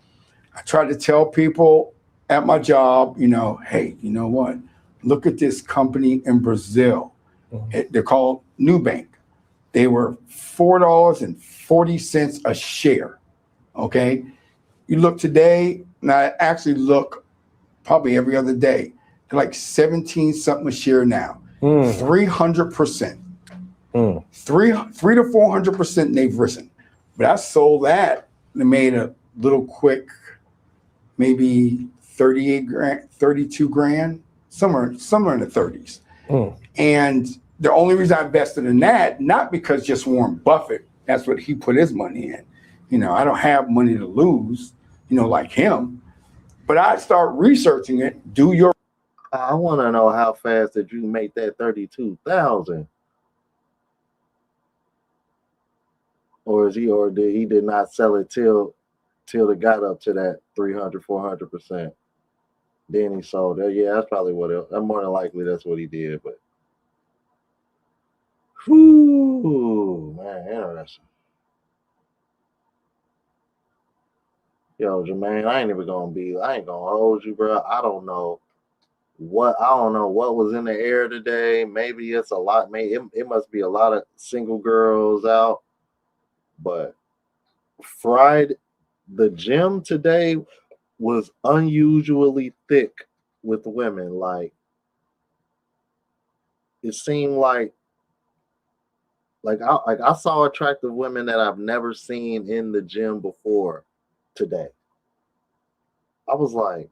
I tried to tell people at my job, hey, you know what? Look at this company in Brazil. They're called Nubank. They were $4.40 a share. Okay. You look today, and I actually look probably every other day. They're like 17 something a share now. 300%. 300 to 400% they've risen. But I sold that and made a little quick, maybe 38 grand, 32 grand, somewhere in the 30s. And the only reason I invested in that, not because just Warren Buffett, that's what he put his money in. I don't have money to lose, like him. But I start researching it. I want to know how fast did you make that 32,000? Or did he not sell it till it got up to that 300, 400%? Then he sold it. Yeah, that's probably more than likely that's what he did. But whoo, man, interesting. Yo, Jermaine, I ain't gonna hold you, bro. I don't know what was in the air today. Maybe it's a lot. Maybe it must be a lot of single girls out. But Friday, the gym today was unusually thick with women. Like, it seemed like I saw attractive women that I've never seen in the gym before today. I was like,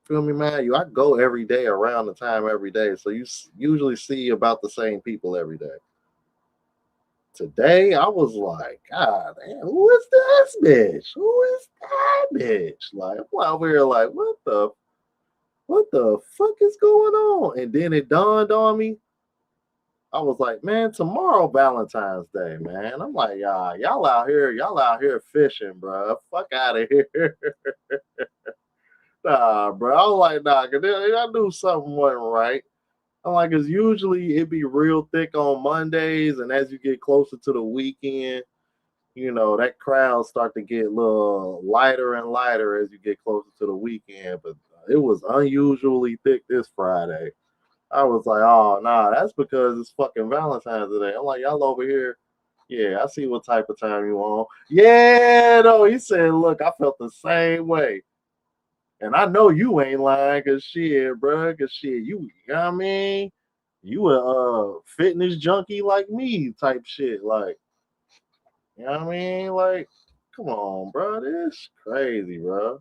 feel me, man? I go every day around the time every day, so you usually see about the same people every day. Today, I was like, God damn, who is this bitch? Who is that bitch? Like, while we were like, what the fuck is going on? And then it dawned on me. I was like, man, tomorrow Valentine's Day, man. I'm like, y'all out here fishing, bro. Fuck out of here. Nah, bro. I was like, nah, cause I knew something wasn't right. I'm like, cause usually it be real thick on Mondays, and as you get closer to the weekend, that crowd start to get a little lighter and lighter as you get closer to the weekend. But it was unusually thick this Friday. I was like, oh, nah, that's because it's fucking Valentine's Day. I'm like, y'all over here. Yeah, I see what type of time you on. Yeah, no, he said, look, I felt the same way. And I know you ain't lying, cause shit, bro, you know what I mean? You a fitness junkie like me type shit. Like, you know what I mean? Like, come on, bro, this crazy, bro.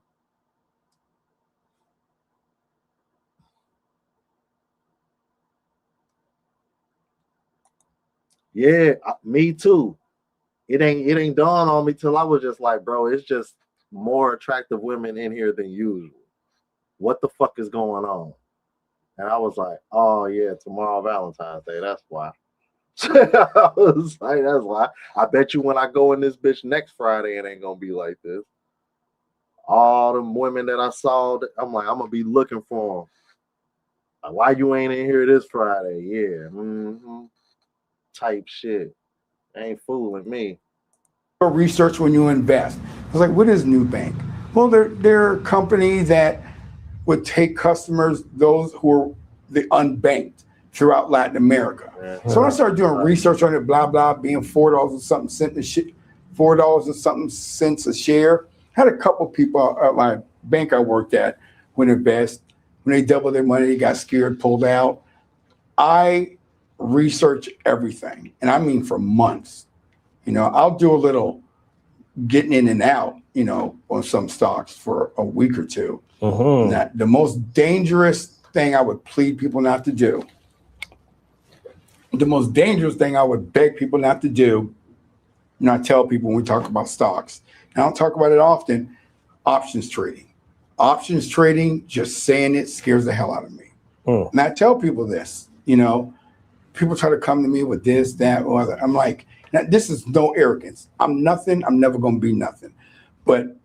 Yeah, me too. It ain't dawned on me till I was just like, bro, it's just more attractive women in here than usual. What the fuck is going on? And I was like, oh yeah, tomorrow Valentine's Day. That's why. I was like, that's why. I bet you when I go in this bitch next Friday, it ain't gonna be like this. All them women that I saw, I'm like, I'm gonna be looking for them. Like, why you ain't in here this Friday? Yeah, type shit. Ain't fooling me. Research when you invest. I was like, what is Nubank? Well, they're a company that would take customers, those who are the unbanked throughout Latin America. Mm-hmm. So I started doing research on it, blah, blah, being $4 and something cents a share. Had a couple people at my bank I worked at would invest. When they doubled their money, they got scared, pulled out. I research everything, and I mean for months. I'll do a little getting in and out, on some stocks for a week or two. Mm-hmm. Now, the most dangerous thing I would plead people not to do, the most dangerous thing I would beg people not to do, and I tell people when we talk about stocks, and I don't talk about it often, options trading. Options trading, just saying it scares the hell out of me. Mm. And I tell people this, people try to come to me with this, that, or other. I'm like, now, this is no arrogance. I'm nothing. I'm never going to be nothing. But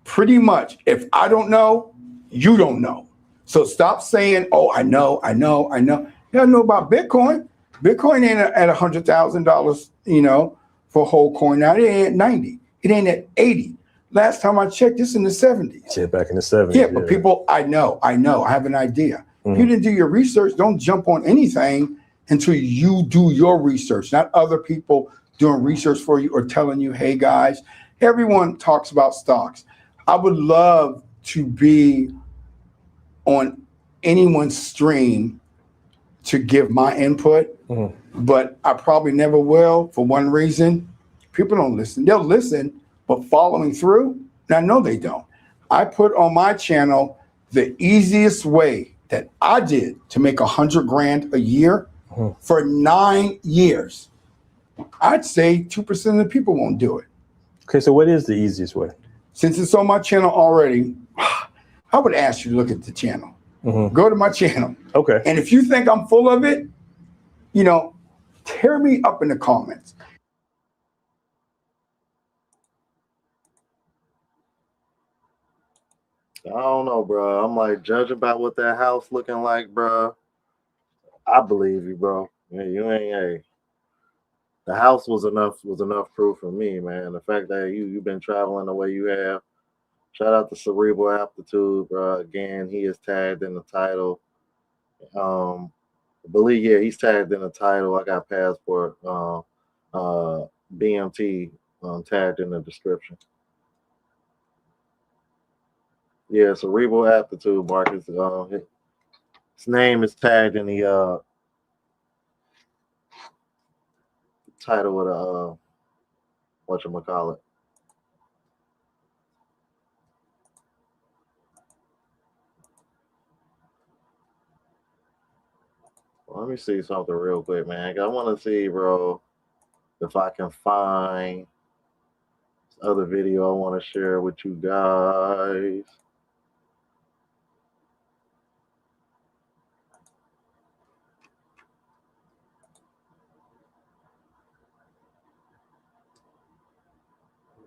pretty much, if I don't know, you don't know. So stop saying, oh, I know. You don't know about Bitcoin. Bitcoin ain't at $100,000, you know, for a whole coin. Now it ain't at 90. It ain't at 80. Last time I checked, it's in the 70s. Yeah, back in the 70s. Yeah, but people, I know, I have an idea. If you didn't do your research, don't jump on anything until you do your research, not other people doing research for you or telling you, hey guys, everyone talks about stocks. I would love to be on anyone's stream to give my input, but I probably never will for one reason. People don't listen. They'll listen, but following through, now no, they don't. I put on my channel the easiest way that I did to make $100,000 a year for 9 years. I'd say 2% of the people won't do it. Okay, so what is the easiest way? Since it's on my channel already, I would ask you to look at the channel. Go to my channel. Okay. And if you think I'm full of it, you know, tear me up in the comments. I don't know, bro. I'm like, judging by what that house looking like, bro. I believe you, bro. Yeah, you ain't a. The house was enough proof for me, man. The fact that you've been traveling the way you have. Shout out to Cerebral Aptitude, bro. Again, he is tagged in the title. I believe, yeah, he's tagged in the title. I got passport, BMT tagged in the description. Yeah, Cerebral Aptitude, Marcus. His name is tagged in the title of the whatchamacallit. Let me see something real quick, man. I want to see, bro, if I can find this other video I want to share with you guys.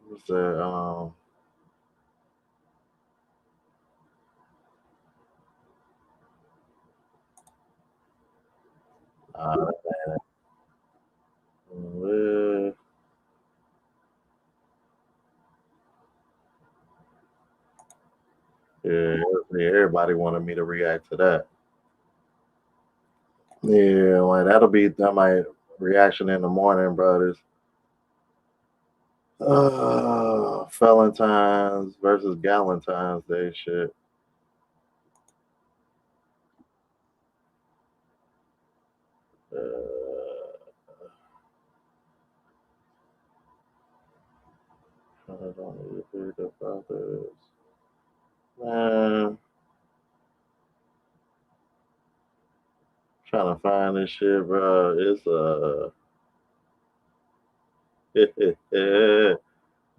What's that? Yeah, everybody wanted me to react to that. Yeah, like that'll be my reaction in the morning, brothers. Valentine's versus Galentine's Day shit. I don't need to read about this. Man, trying to find this shit, bro. It's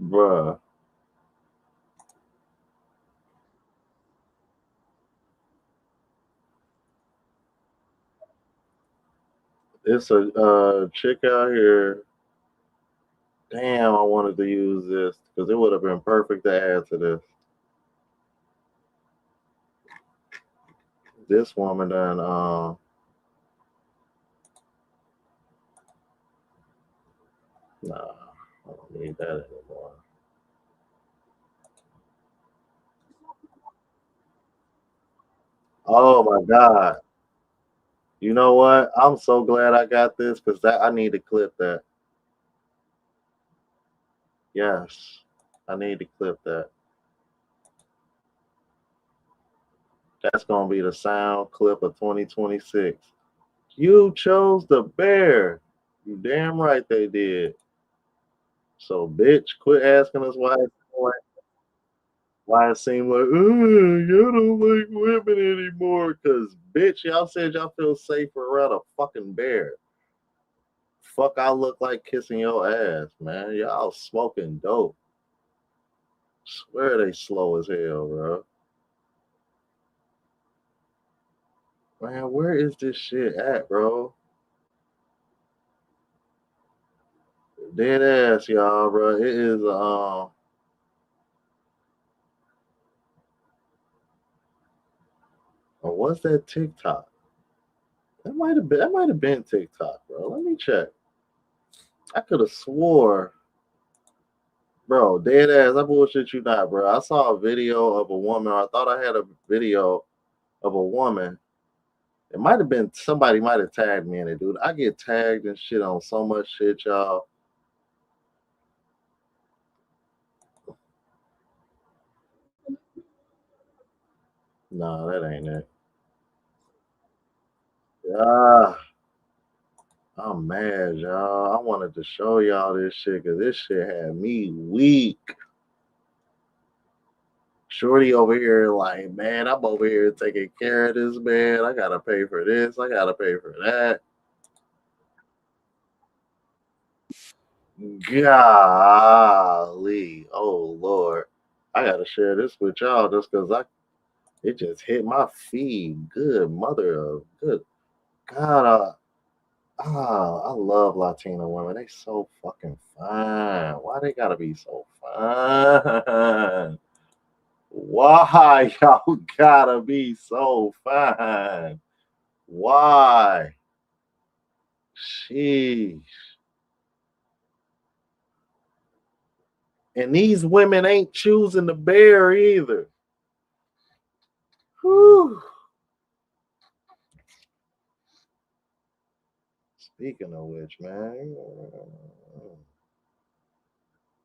bruh. It's a chick out here. Damn, I wanted to use this because it would have been perfect to add to this. This woman done nah, I don't need that anymore. Oh my God. You know what? I'm so glad I got this because I need to clip that. Yes. I need to clip that. That's gonna be the sound clip of 2026. You chose the bear. You damn right they did. So bitch, quit asking us why it seemed like, y'all don't like women anymore. Cause bitch, y'all said y'all feel safer around a fucking bear. Fuck, I look like kissing your ass, man. Y'all smoking dope. Swear they slow as hell, bro. Man, where is this shit at, bro? Dead ass, y'all, bro. It is Or was that TikTok? That might have been TikTok, bro. Let me check. I could have swore, bro, dead ass. I bullshit you not, bro. I saw a video of a woman. I thought I had a video of a woman. It might have been somebody might have tagged me in it, dude. I get tagged and shit on so much shit, y'all. Nah, that ain't it. Ah, I'm mad, y'all. I wanted to show y'all this shit because this shit had me weak. Shorty over here, like, man, I'm over here taking care of this man. I gotta pay for this. I gotta pay for that. Golly, oh Lord, I gotta share this with y'all just because it just hit my feed. Good mother of good God. I love Latino women. They so fucking fine. Why they gotta be so fine? Why y'all gotta be so fine? Why? Sheesh. And these women ain't choosing the bear either. Whew. Speaking of which, man.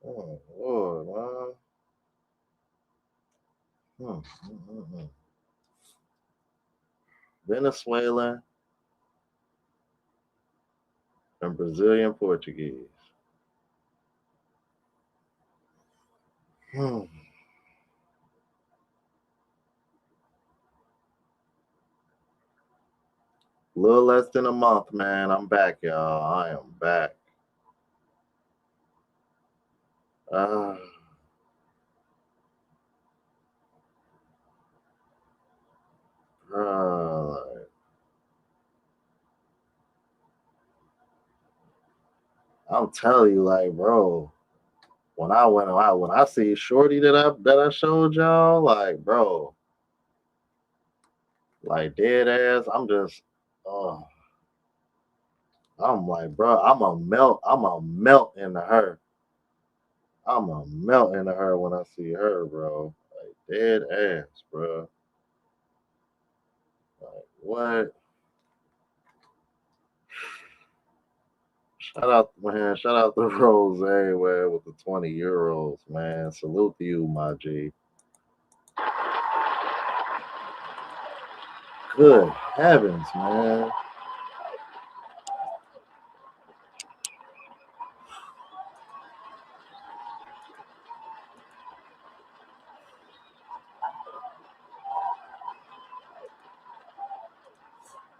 Oh, Lord, man. Venezuelan and Brazilian Portuguese. A little less than a month, man. I'm back, y'all. I am back. I'm telling you, like, bro, when I see Shorty that I showed y'all, like, bro, like dead ass, I'm just, I'm like, bro, I'm a melt into her. I'm a melt into her when I see her, bro. Like dead ass, bro. Like what? Shout out, man. Shout out to Rose, man, with the 20 euros, man. Salute to you, my G. Good heavens, man.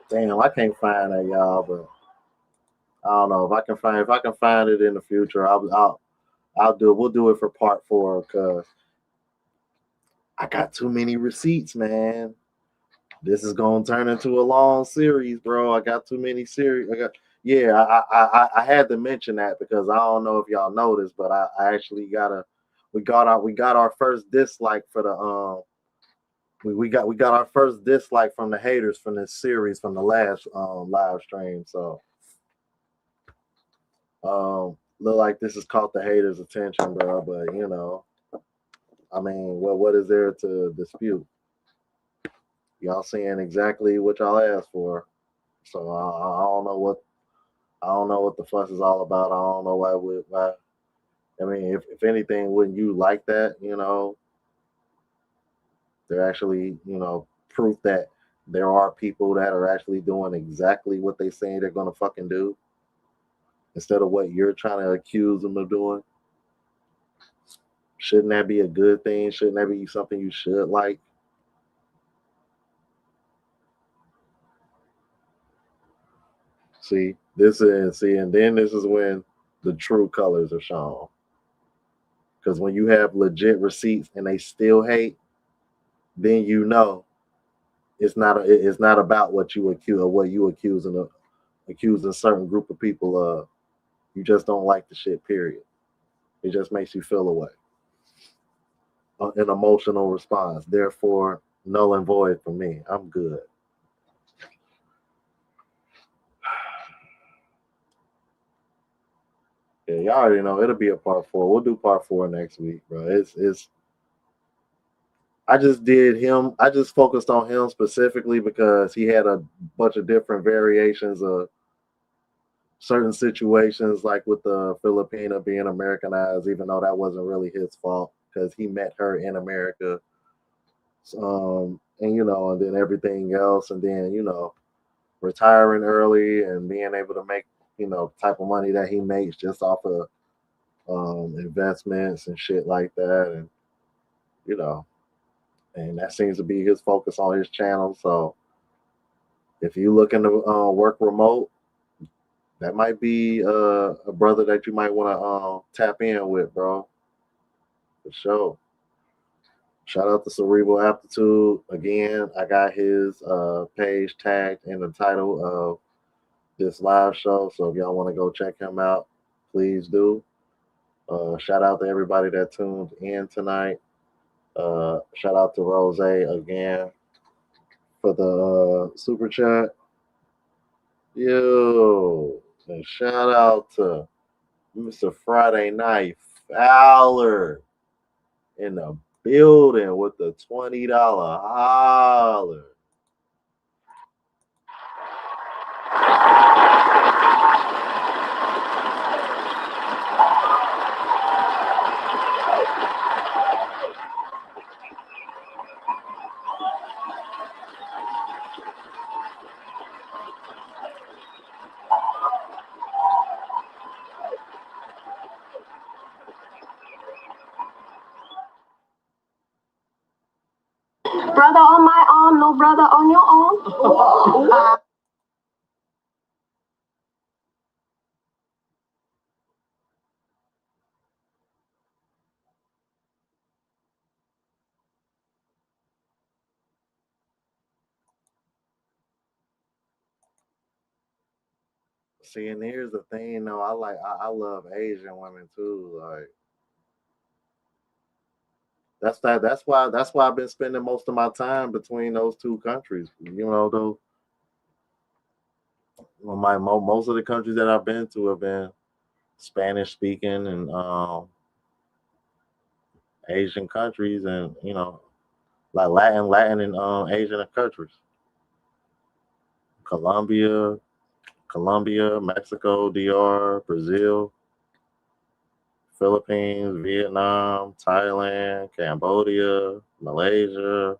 Damn, I can't find that, y'all, but I don't know if I can find it in the future. We'll do it for part 4 because I got too many receipts, man. This is gonna turn into a long series, bro. I got too many series. I had to mention that because I don't know if y'all noticed, but I actually we got our first dislike for the we got our first dislike from the haters from this series from the last live stream. So look like this has caught the haters' attention, bro. But you know, I mean, what is there to dispute? Y'all seeing exactly what y'all asked for. So I don't know what the fuss is all about. I don't know why. I mean, if anything, wouldn't you like that? You know, they're actually, you know, proof that there are people that are actually doing exactly what they say they're gonna fucking do, instead of what you're trying to accuse them of doing. Shouldn't that be a good thing? Shouldn't that be something you should like? And then this is when the true colors are shown. Because when you have legit receipts and they still hate, then you know it's not about what you accuse or what you accusing a certain group of people of. You just don't like the shit, period. It just makes you feel away. An emotional response. Therefore, null and void for me. I'm good. Yeah, y'all already know it'll be a part 4. We'll do part 4 next week, bro. It's I just did him. I just focused on him specifically because he had a bunch of different variations of certain situations, like with the Filipina being Americanized, even though that wasn't really his fault because he met her in America. And and then everything else, and then retiring early and being able to make type of money that he makes just off of investments and shit like that, and you know, and that seems to be his focus on his channel. So if you looking to work remote, that might be a brother that you might want to tap in with, bro. For sure. Shout out to Cerebral Aptitude. Again, I got his page tagged in the title of this live show. So if y'all want to go check him out, please do. Shout out to everybody that tuned in tonight. Shout out to Rose again for the super chat. Yo, and shout out to Mr. Friday Night Fowler in the building with the $20 holler. Brother on my arm, no brother on your arm. See, and here's the thing, though. I love Asian women too. Like that's why I've been spending most of my time between those two countries. Though most of the countries that I've been to have been Spanish speaking and Asian countries, and like Latin and Asian countries. Colombia, Mexico, DR, Brazil, Philippines, Vietnam, Thailand, Cambodia, Malaysia,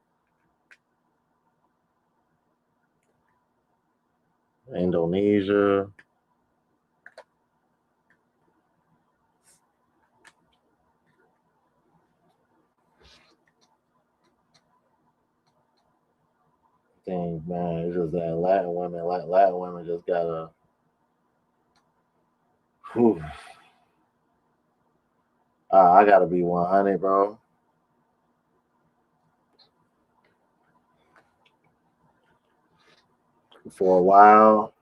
Indonesia. Thing, man, it's just that Latin women just gotta. Whew. I gotta be 100, bro. For a while,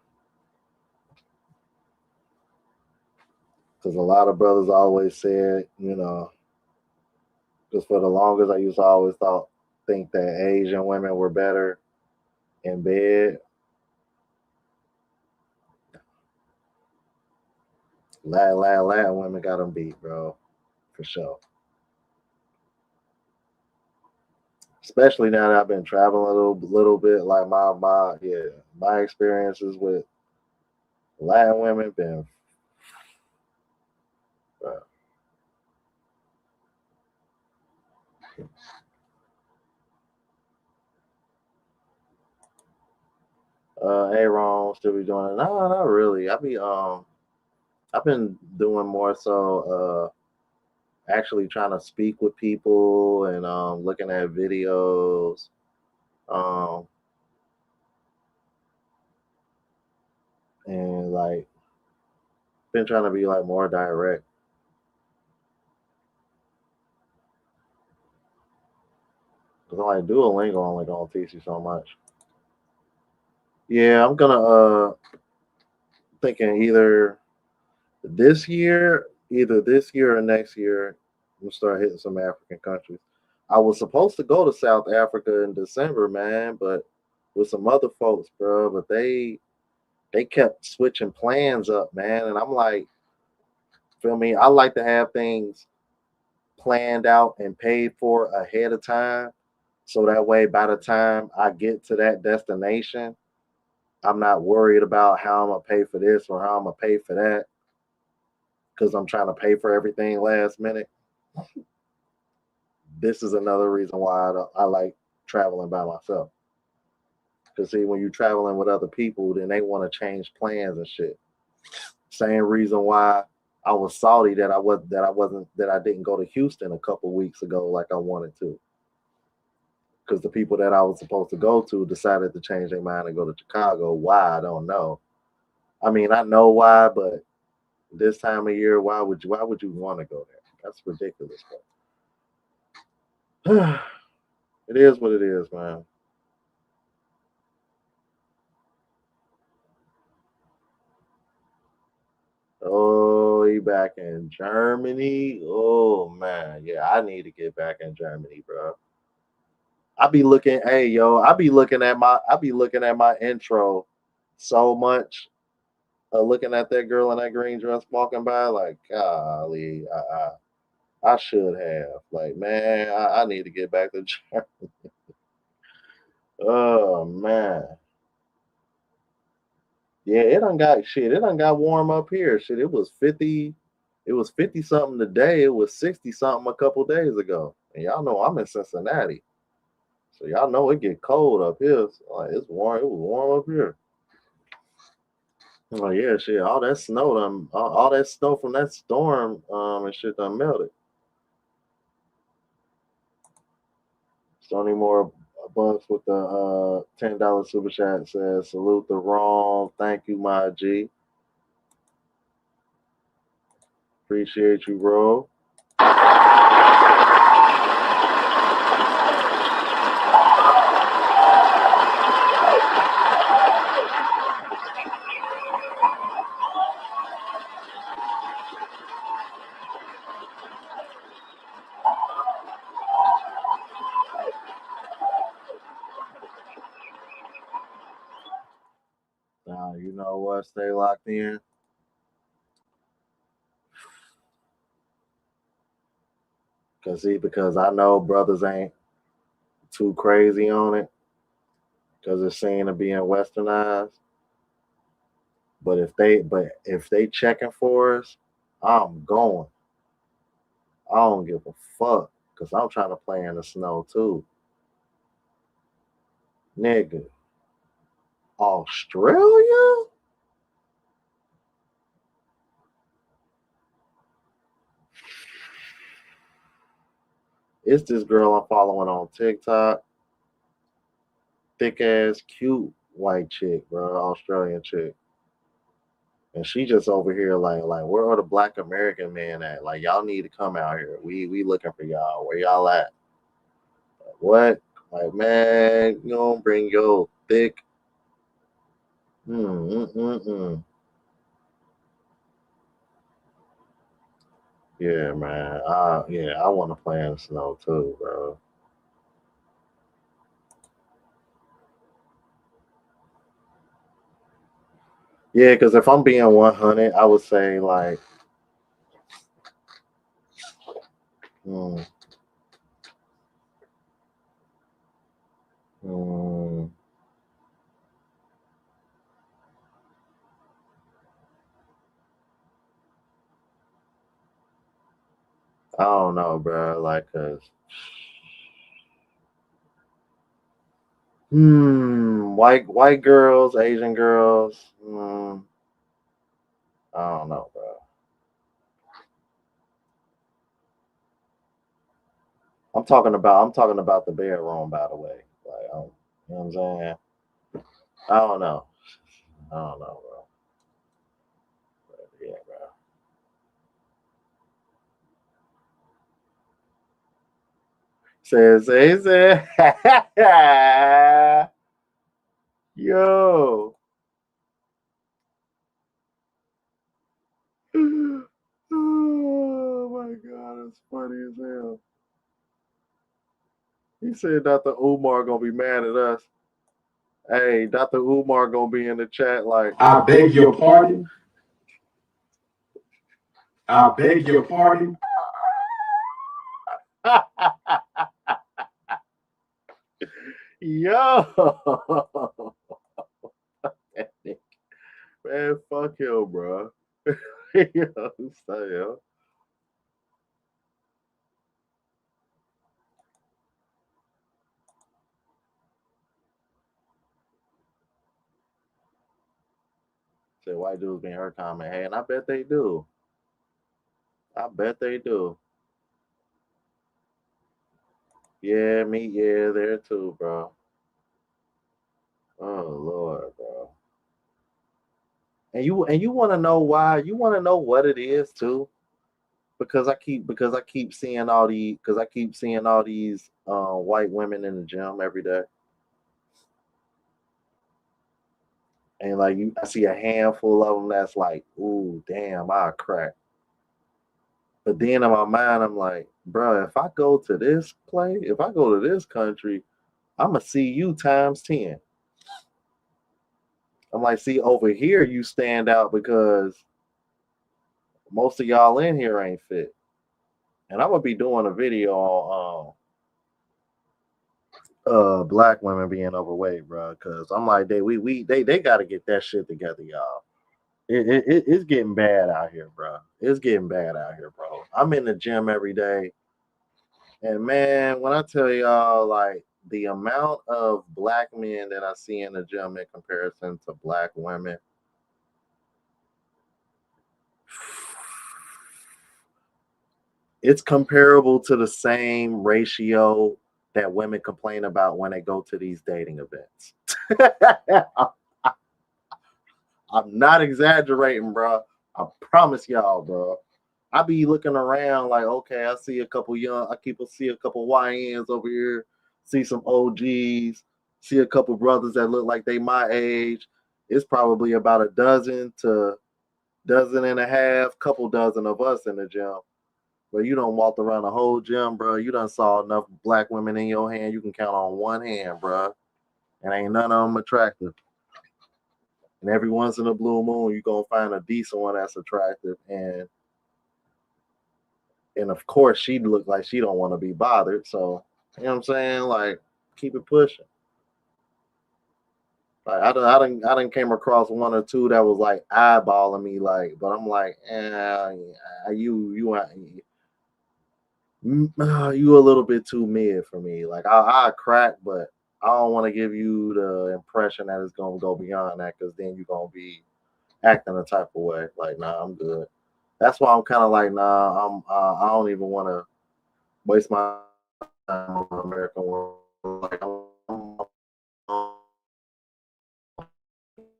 because a lot of brothers always said, because for the longest I used to always think that Asian women were better in bed. Latin women got them beat, bro, for sure. Especially now that I've been traveling a little bit, like my experiences with Latin women been. Aaron still be doing it. No, not really. I've been doing more so actually trying to speak with people and looking at videos. And like been trying to be like more direct. Cause like Duolingo only gonna teach you so much. Yeah, I'm gonna thinking either this year or next year, I'm gonna start hitting some African countries. I was supposed to go to South Africa in December, man, but with some other folks, bro. But they kept switching plans up, man. And I'm like, feel me? I like to have things planned out and paid for ahead of time. So that way, by the time I get to that destination, I'm not worried about how I'm going to pay for this or how I'm going to pay for that because I'm trying to pay for everything last minute. This is another reason why I like traveling by myself. Because see, when you're traveling with other people, then they want to change plans and shit. Same reason why I was salty that I didn't go to Houston a couple weeks ago like I wanted to. Because the people that I was supposed to go to decided to change their mind and go to Chicago. Why? I don't know. I mean, I know why, but this time of year, why would you want to go there? That's ridiculous, bro. It is what it is, man. Oh, he back in Germany. Oh man, yeah, I need to get back in Germany, bro. I be looking at my intro so much. Looking at that girl in that green dress walking by, like, golly, I should have. Like, man, I need to get back to Germany. Oh man. Yeah, it done got warm up here. Shit, it was 50 something today. It was 60 something a couple days ago. And y'all know I'm in Cincinnati. So y'all know it get cold up here. So, like, it's warm. It was warm up here. Oh yeah, shit. All that snow from that storm, and shit done melted. Sony Moore Bucks with the $10 super chat says salute the wrong. Thank you, my G. Appreciate you, bro. Now you know what? Stay locked in. Because I know brothers ain't too crazy on it because it's seen to being westernized. But if they checking for us, I'm going. I don't give a fuck because I'm trying to play in the snow too. Nigga. Australia? It's this girl I'm following on TikTok. Thick ass, cute white chick, bro. Australian chick. And she just over here like where are the black American men at? Like, y'all need to come out here. We looking for y'all. Where y'all at? Like, what? Like, man, you don't bring your thick. Yeah, man. I want to play in the snow too, bro. Yeah, because if I'm being 100, I would say like, hmm, hmm, I don't know, bro. Like, cause, white girls, Asian girls. I don't know, bro. I'm talking about the bedroom, by the way. Like, you know what I'm saying? I don't know. I don't know, bro. But yeah, bro. Say. Yo. Oh my god, it's funny as hell. He said Dr. Umar gonna be mad at us. Hey, Dr. Umar gonna be in the chat like, I beg your pardon. I beg your pardon. Yo, man, fuck him, bro. Yo, yo. Say white dudes being her comment. Hey, and I bet they do. I bet they do. Yeah, me, yeah, there too, bro. Oh Lord, bro. And you want to know why? You want to know what it is too? Because I keep seeing all these white women in the gym every day, and like I see a handful of them that's like, ooh, damn, I crack. But then in my mind, I'm like, bro, if I go to this place, if I go to this country, I'ma see you times 10. I'm like, see, over here you stand out because most of y'all in here ain't fit. And I'm gonna be doing a video on black women being overweight, bro. Cause I'm like, they gotta get that shit together, y'all. It's getting bad out here, bro. It's getting bad out here, bro. I'm in the gym every day. And man, when I tell y'all, like, the amount of black men that I see in the gym in comparison to black women, it's comparable to the same ratio that women complain about when they go to these dating events. I'm not exaggerating, bro. I promise y'all, bro. I be looking around like, okay, I see a couple see a couple YNs over here, see some OGs, see a couple brothers that look like they my age. It's probably about a dozen to dozen and a half, couple dozen of us in the gym. But you don't walk around the whole gym, bro. You done saw enough black women in your hand. You can count on one hand, bro. And ain't none of them attractive. And every once in a blue moon, you gonna find a decent one that's attractive. And of course, she look like she don't want to be bothered. So, you know what I'm saying? Like, keep it pushing. Like, I done came across one or two that was like eyeballing me, like, but I'm like, you a little bit too mid for me. Like, I crack, but I don't want to give you the impression that it's gonna go beyond that, because then you're gonna be acting a type of way. Like, nah, I'm good. That's why I'm kind of like, nah, I don't even want to waste my time on American World. Like, I'm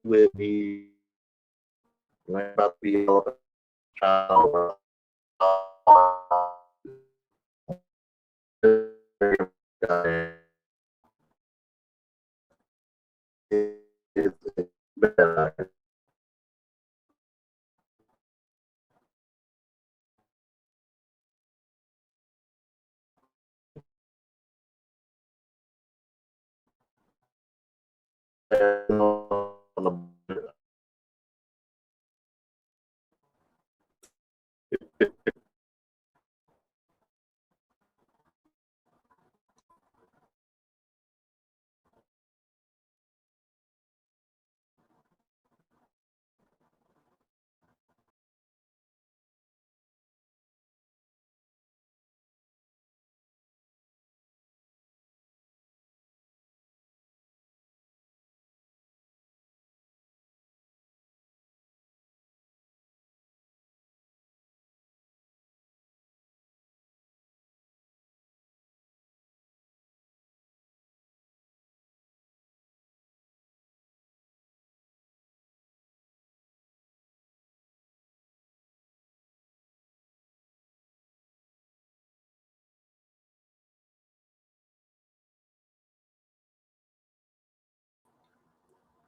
with me. You ain't about to be trying to. It's better.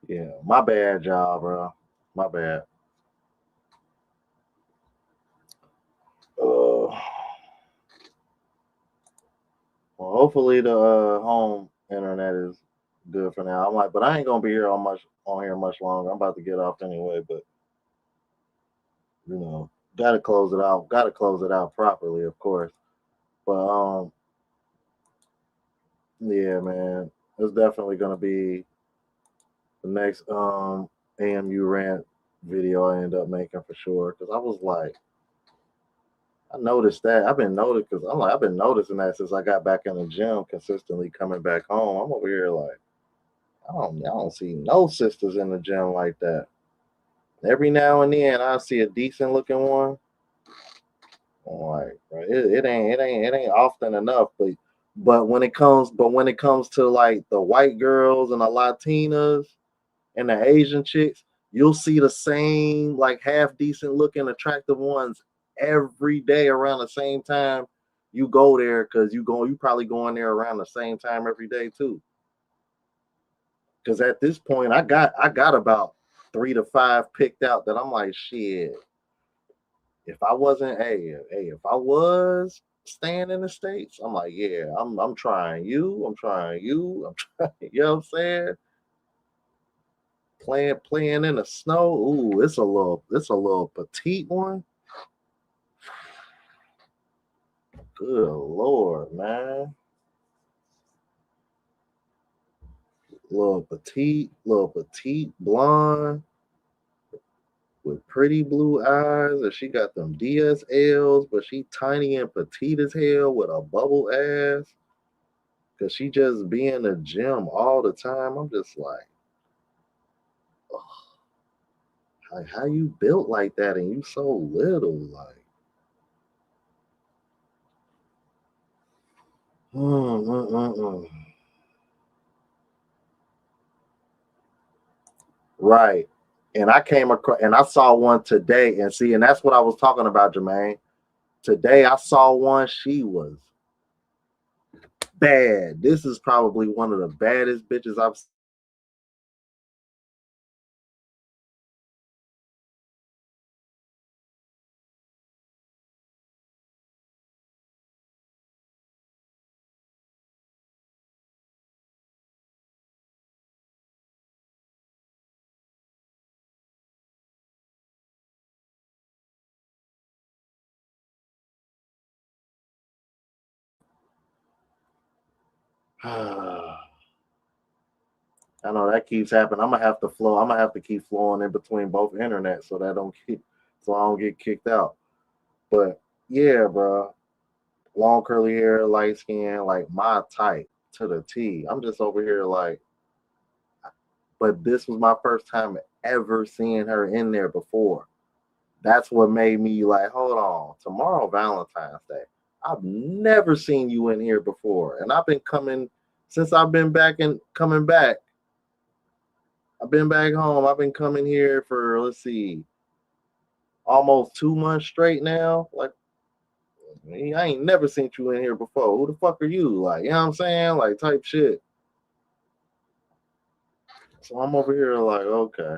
Yeah, my bad, y'all, bro. My bad. Well, hopefully the home internet is good for now. I'm like, but I ain't gonna be here on here much longer. I'm about to get off anyway, but you know, gotta close it out. Gotta close it out properly, of course. But yeah, man, it's definitely gonna be the next AMU rant video I end up making for sure. Cause I was like, I noticed that. I've been noticing that since I got back in the gym, consistently coming back home. I'm over here like, I don't see no sisters in the gym like that. Every now and then I see a decent looking one. I'm like, bro, it ain't often enough, but when it comes to like the white girls and the Latinas and the Asian chicks, you'll see the same like half decent looking attractive ones every day around the same time you go there, because you probably going there around the same time every day too. Because at this point I got about 3 to 5 picked out that I'm like, shit, if I wasn't, if I was staying in the States, I'm like, yeah, I'm trying you, I'm trying you, I'm trying, you know what I'm saying? Playing in the snow. Ooh, it's a little petite one. Good Lord, man. Little petite blonde with pretty blue eyes, and she got them DSLs, but she tiny and petite as hell with a bubble ass. Cause she just be in the gym all the time. I'm just like, how you built like that and you so little, like. Right. And I came across and I saw one today, and see, and that's what I was talking about, Jermaine. Today I saw one, she was bad. This is probably one of the baddest bitches I've seen. I know that keeps happening. I'm gonna have to keep flowing in between both internets so I don't get kicked out. But yeah, bro. Long curly hair, light skin, like my type to the T. I'm just over here like, but this was my first time ever seeing her in there before. That's what made me like, hold on, tomorrow Valentine's Day. I've never seen you in here before. And I've been coming since I've been back and coming back. I've been back home. I've been coming here for, let's see, almost 2 months straight now. Like, I ain't never seen you in here before. Who the fuck are you? Like, you know what I'm saying? Like, type shit. So I'm over here like, okay.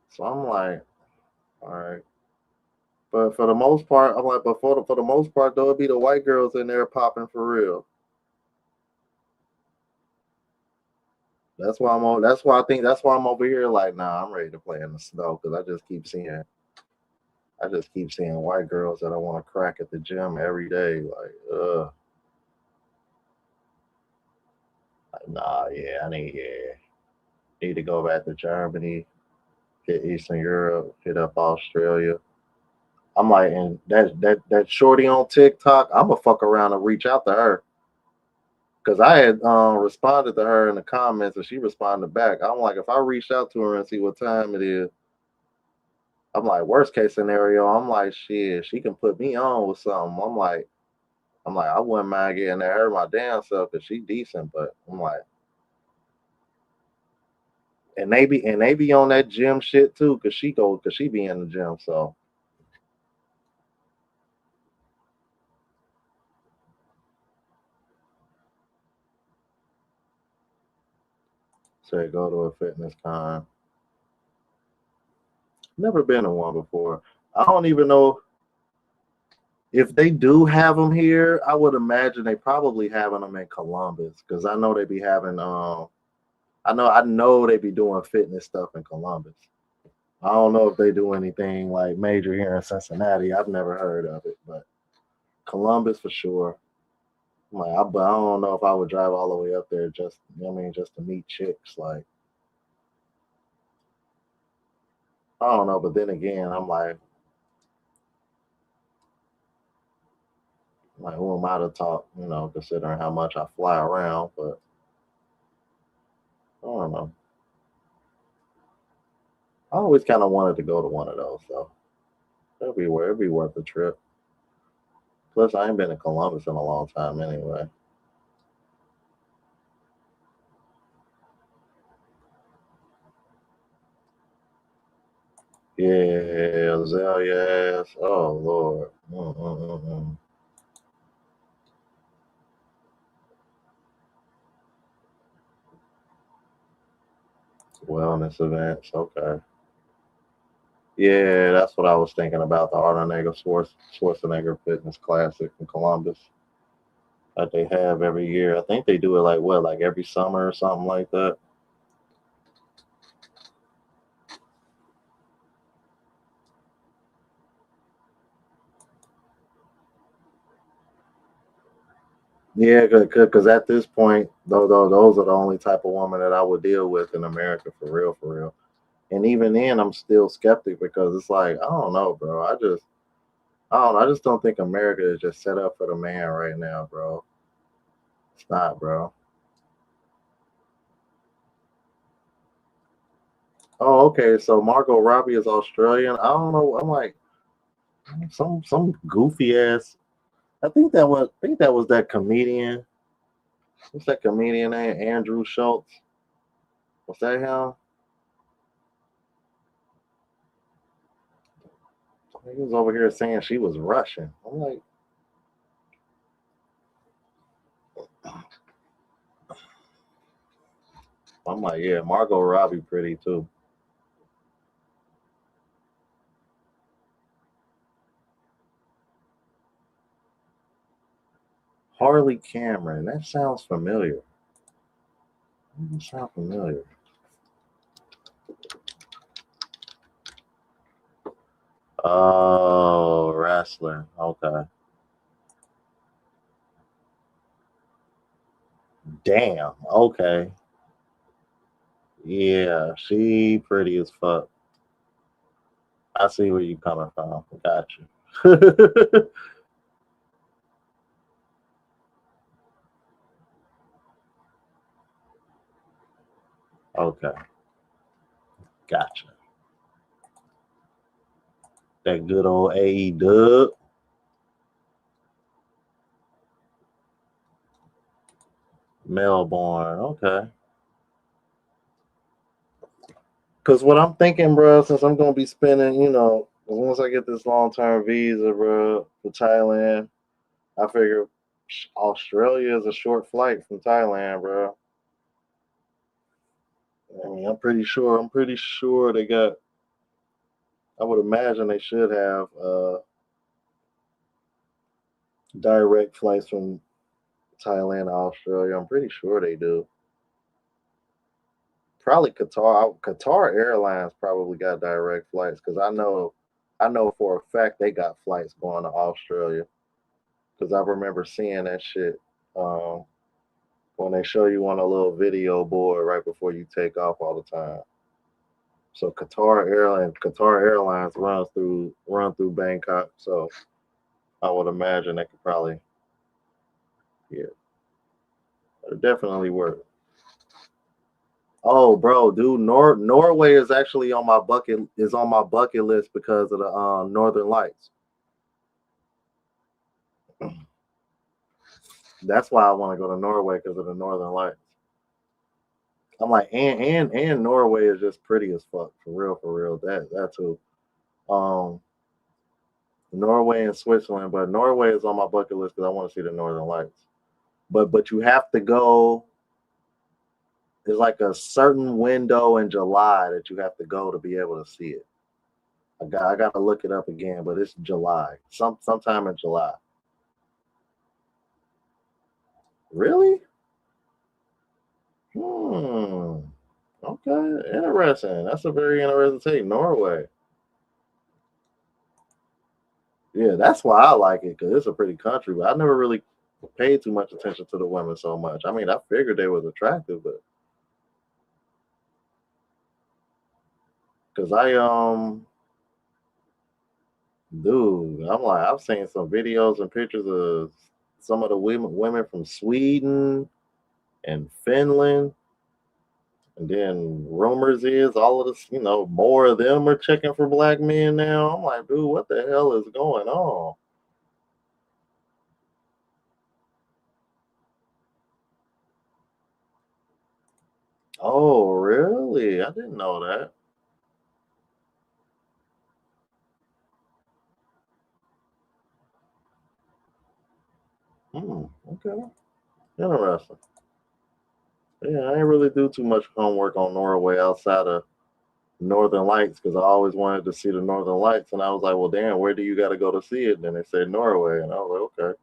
So I'm like, all right. But for the most part, I'm like, but for the most part, though, it be the white girls in there popping for real. That's why I'm over here like, nah, I'm ready to play in the snow, because I just keep seeing white girls that I want to crack at the gym every day. Like, nah, yeah, need to go back to Germany, hit Eastern Europe, hit up Australia. I'm like, and that shorty on TikTok, I'm gonna fuck around and reach out to her. Cause I had responded to her in the comments and she responded back. I'm like, if I reach out to her and see what time it is, I'm like, worst case scenario, I'm like, shit, she can put me on with something. I'm like, I wouldn't mind getting at her my damn self because she decent, but I'm like, and they be on that gym shit too, cause she be in the gym, so. Say go to a fitness con. Never been to one before. I don't even know if they do have them here. I would imagine they probably having them in Columbus because I know they be having. I know they be doing fitness stuff in Columbus. I don't know if they do anything like major here in Cincinnati. I've never heard of it, but Columbus for sure. Like, but I don't know if I would drive all the way up there just, just to meet chicks. Like, I don't know. But then again, I'm like, who am I to talk? Considering how much I fly around, but I don't know. I always kind of wanted to go to one of those, though. It'd be worth the trip. Plus, I ain't been to Columbus in a long time anyway. Yeah, Azalea ass. Oh, Lord. Wellness events. Okay. Yeah, that's what I was thinking about. The Arnold Schwarzenegger Fitness Classic in Columbus that they have every year. I think they do it like every summer or something like that. Yeah, because at this point, those are the only type of woman that I would deal with in America for real, for real. And even then, I'm still skeptic because it's like, I don't know, bro. I just don't think America is just set up for the man right now, bro. It's not, bro. Oh, okay. So Margot Robbie is Australian. I don't know. I'm like some goofy ass. I think that was that comedian. What's that comedian name? Andrew Schultz. Was that him? He was over here saying she was Russian. I'm like, yeah, Margot Robbie pretty too. Harley Cameron. That sounds familiar. That sounds familiar. Oh, wrestler. Okay. Damn. Okay. Yeah, she pretty as fuck. I see where you coming from. Got you. Okay. Gotcha. That good old AE Dub. Melbourne. Okay. Because what I'm thinking, bro, since I'm going to be spending, once I get this long-term visa, bro, for Thailand, I figure Australia is a short flight from Thailand, bro. I mean, I'm pretty sure they got, I would imagine they should have direct flights from Thailand to Australia. I'm pretty sure they do. Probably Qatar. Qatar Airlines probably got direct flights because I know for a fact they got flights going to Australia because I remember seeing that shit when they show you on a little video board right before you take off all the time. So Qatar Airlines run through Bangkok. So I would imagine they could probably, yeah, it'll definitely work. Oh, bro, dude, Norway is actually on my bucket list because of the Northern Lights. That's why I want to go to Norway because of the Northern Lights. I'm like, and Norway is just pretty as fuck for real. That too. Norway and Switzerland, but Norway is on my bucket list because I want to see the Northern Lights. But you have to go. There's like a certain window in July that you have to go to be able to see it. I gotta look it up again, but it's July. Sometime in July. Really? Okay, interesting. That's a very interesting take. Norway. Yeah, that's why I like it, because it's a pretty country, but I never really paid too much attention to the women so much. I mean, I figured they was attractive, but because dude, I've seen some videos and pictures of some of the women from Sweden and Finland. And then rumors is all of this, more of them are checking for black men now. I'm like, dude, what the hell is going on? Oh, really? I didn't know that. Okay. Interesting. Yeah, I ain't really do too much homework on Norway outside of Northern Lights, because I always wanted to see the Northern Lights, and I was like, well, damn, where do you got to go to see it? Then they said Norway, and I was like, okay.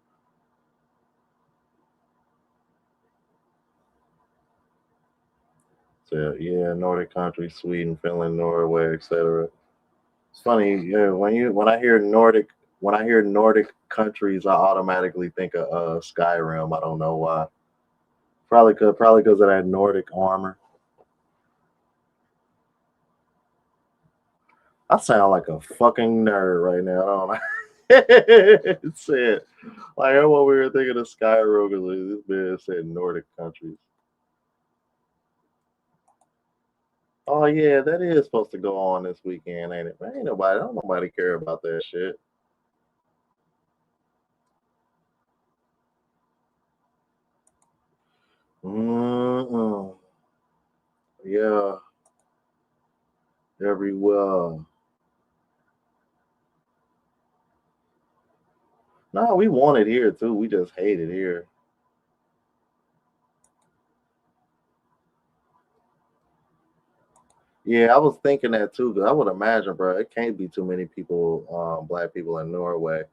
So yeah, Nordic countries, Sweden, Finland, Norway, etc. It's funny, yeah, when I hear Nordic countries, I automatically think of Skyrim. I don't know why. Probably because of that Nordic armor. I sound like a fucking nerd right now, don't I? It said, like, I'm over here thinking of Skyrim because this man said Nordic countries. Oh yeah, that is supposed to go on this weekend, ain't it? Man, don't nobody care about that shit. Yeah, everywhere. No, we want it here too. We just hate it here. Yeah, I was thinking that too, because I would imagine, bro, it can't be too many people, black people in Norway.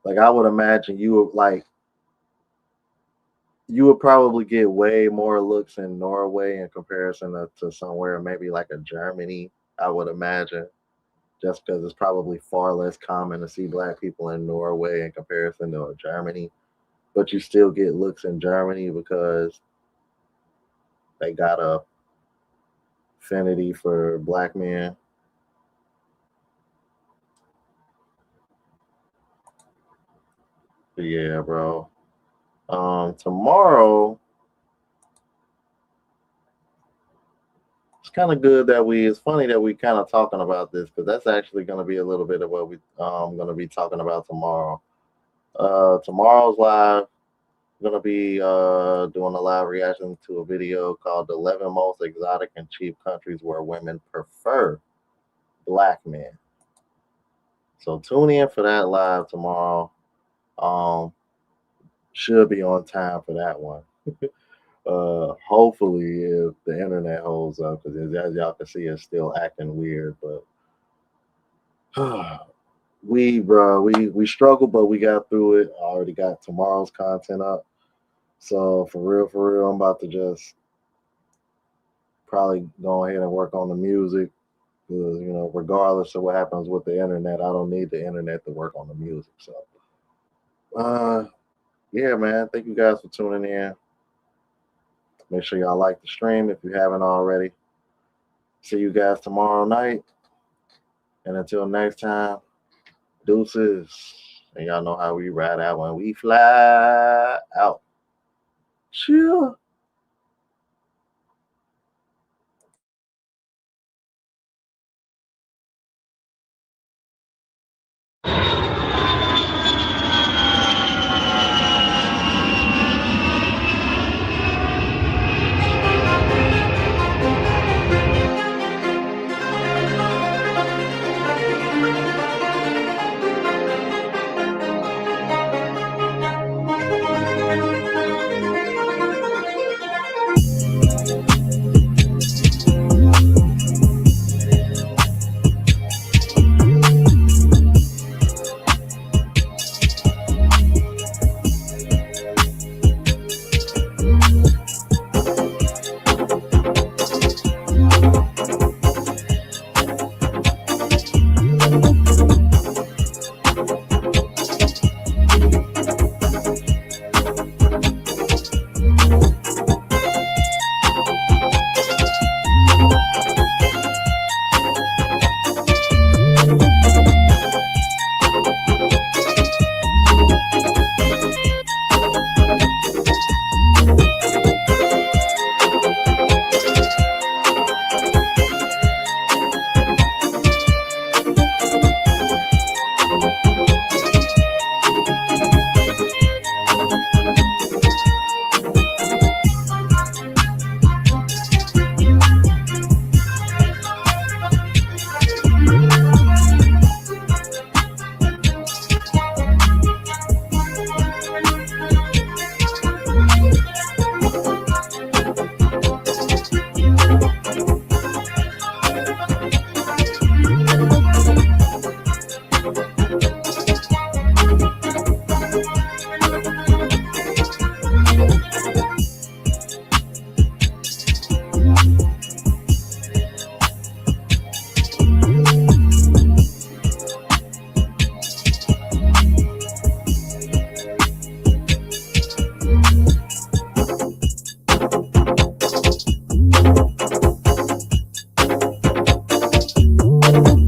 Like, I would imagine you would probably get way more looks in Norway in comparison to somewhere maybe like a Germany, I would imagine, just because it's probably far less common to see black people in Norway in comparison to a Germany. But you still get looks in Germany because they got a affinity for black men. But yeah, bro. Tomorrow, it's kind of good that it's funny that we kind of talking about this, because that's actually going to be a little bit of what we going to be talking about tomorrow. Tomorrow's live, I'm going to be doing a live reaction to a video called 11 Most Exotic and Cheap Countries Where Women Prefer Black Men. So tune in for that live tomorrow. Should be on time for that one. Hopefully, if the internet holds up, because as y'all can see, it's still acting weird. But we struggled, but we got through it. I already got tomorrow's content up. So for real, I'm about to just probably go ahead and work on the music. Because, regardless of what happens with the internet, I don't need the internet to work on the music. So, yeah, man. Thank you guys for tuning in. Make sure y'all like the stream if you haven't already. See you guys tomorrow night. And until next time, deuces. And y'all know how we ride out when we fly out. Chill. Bye.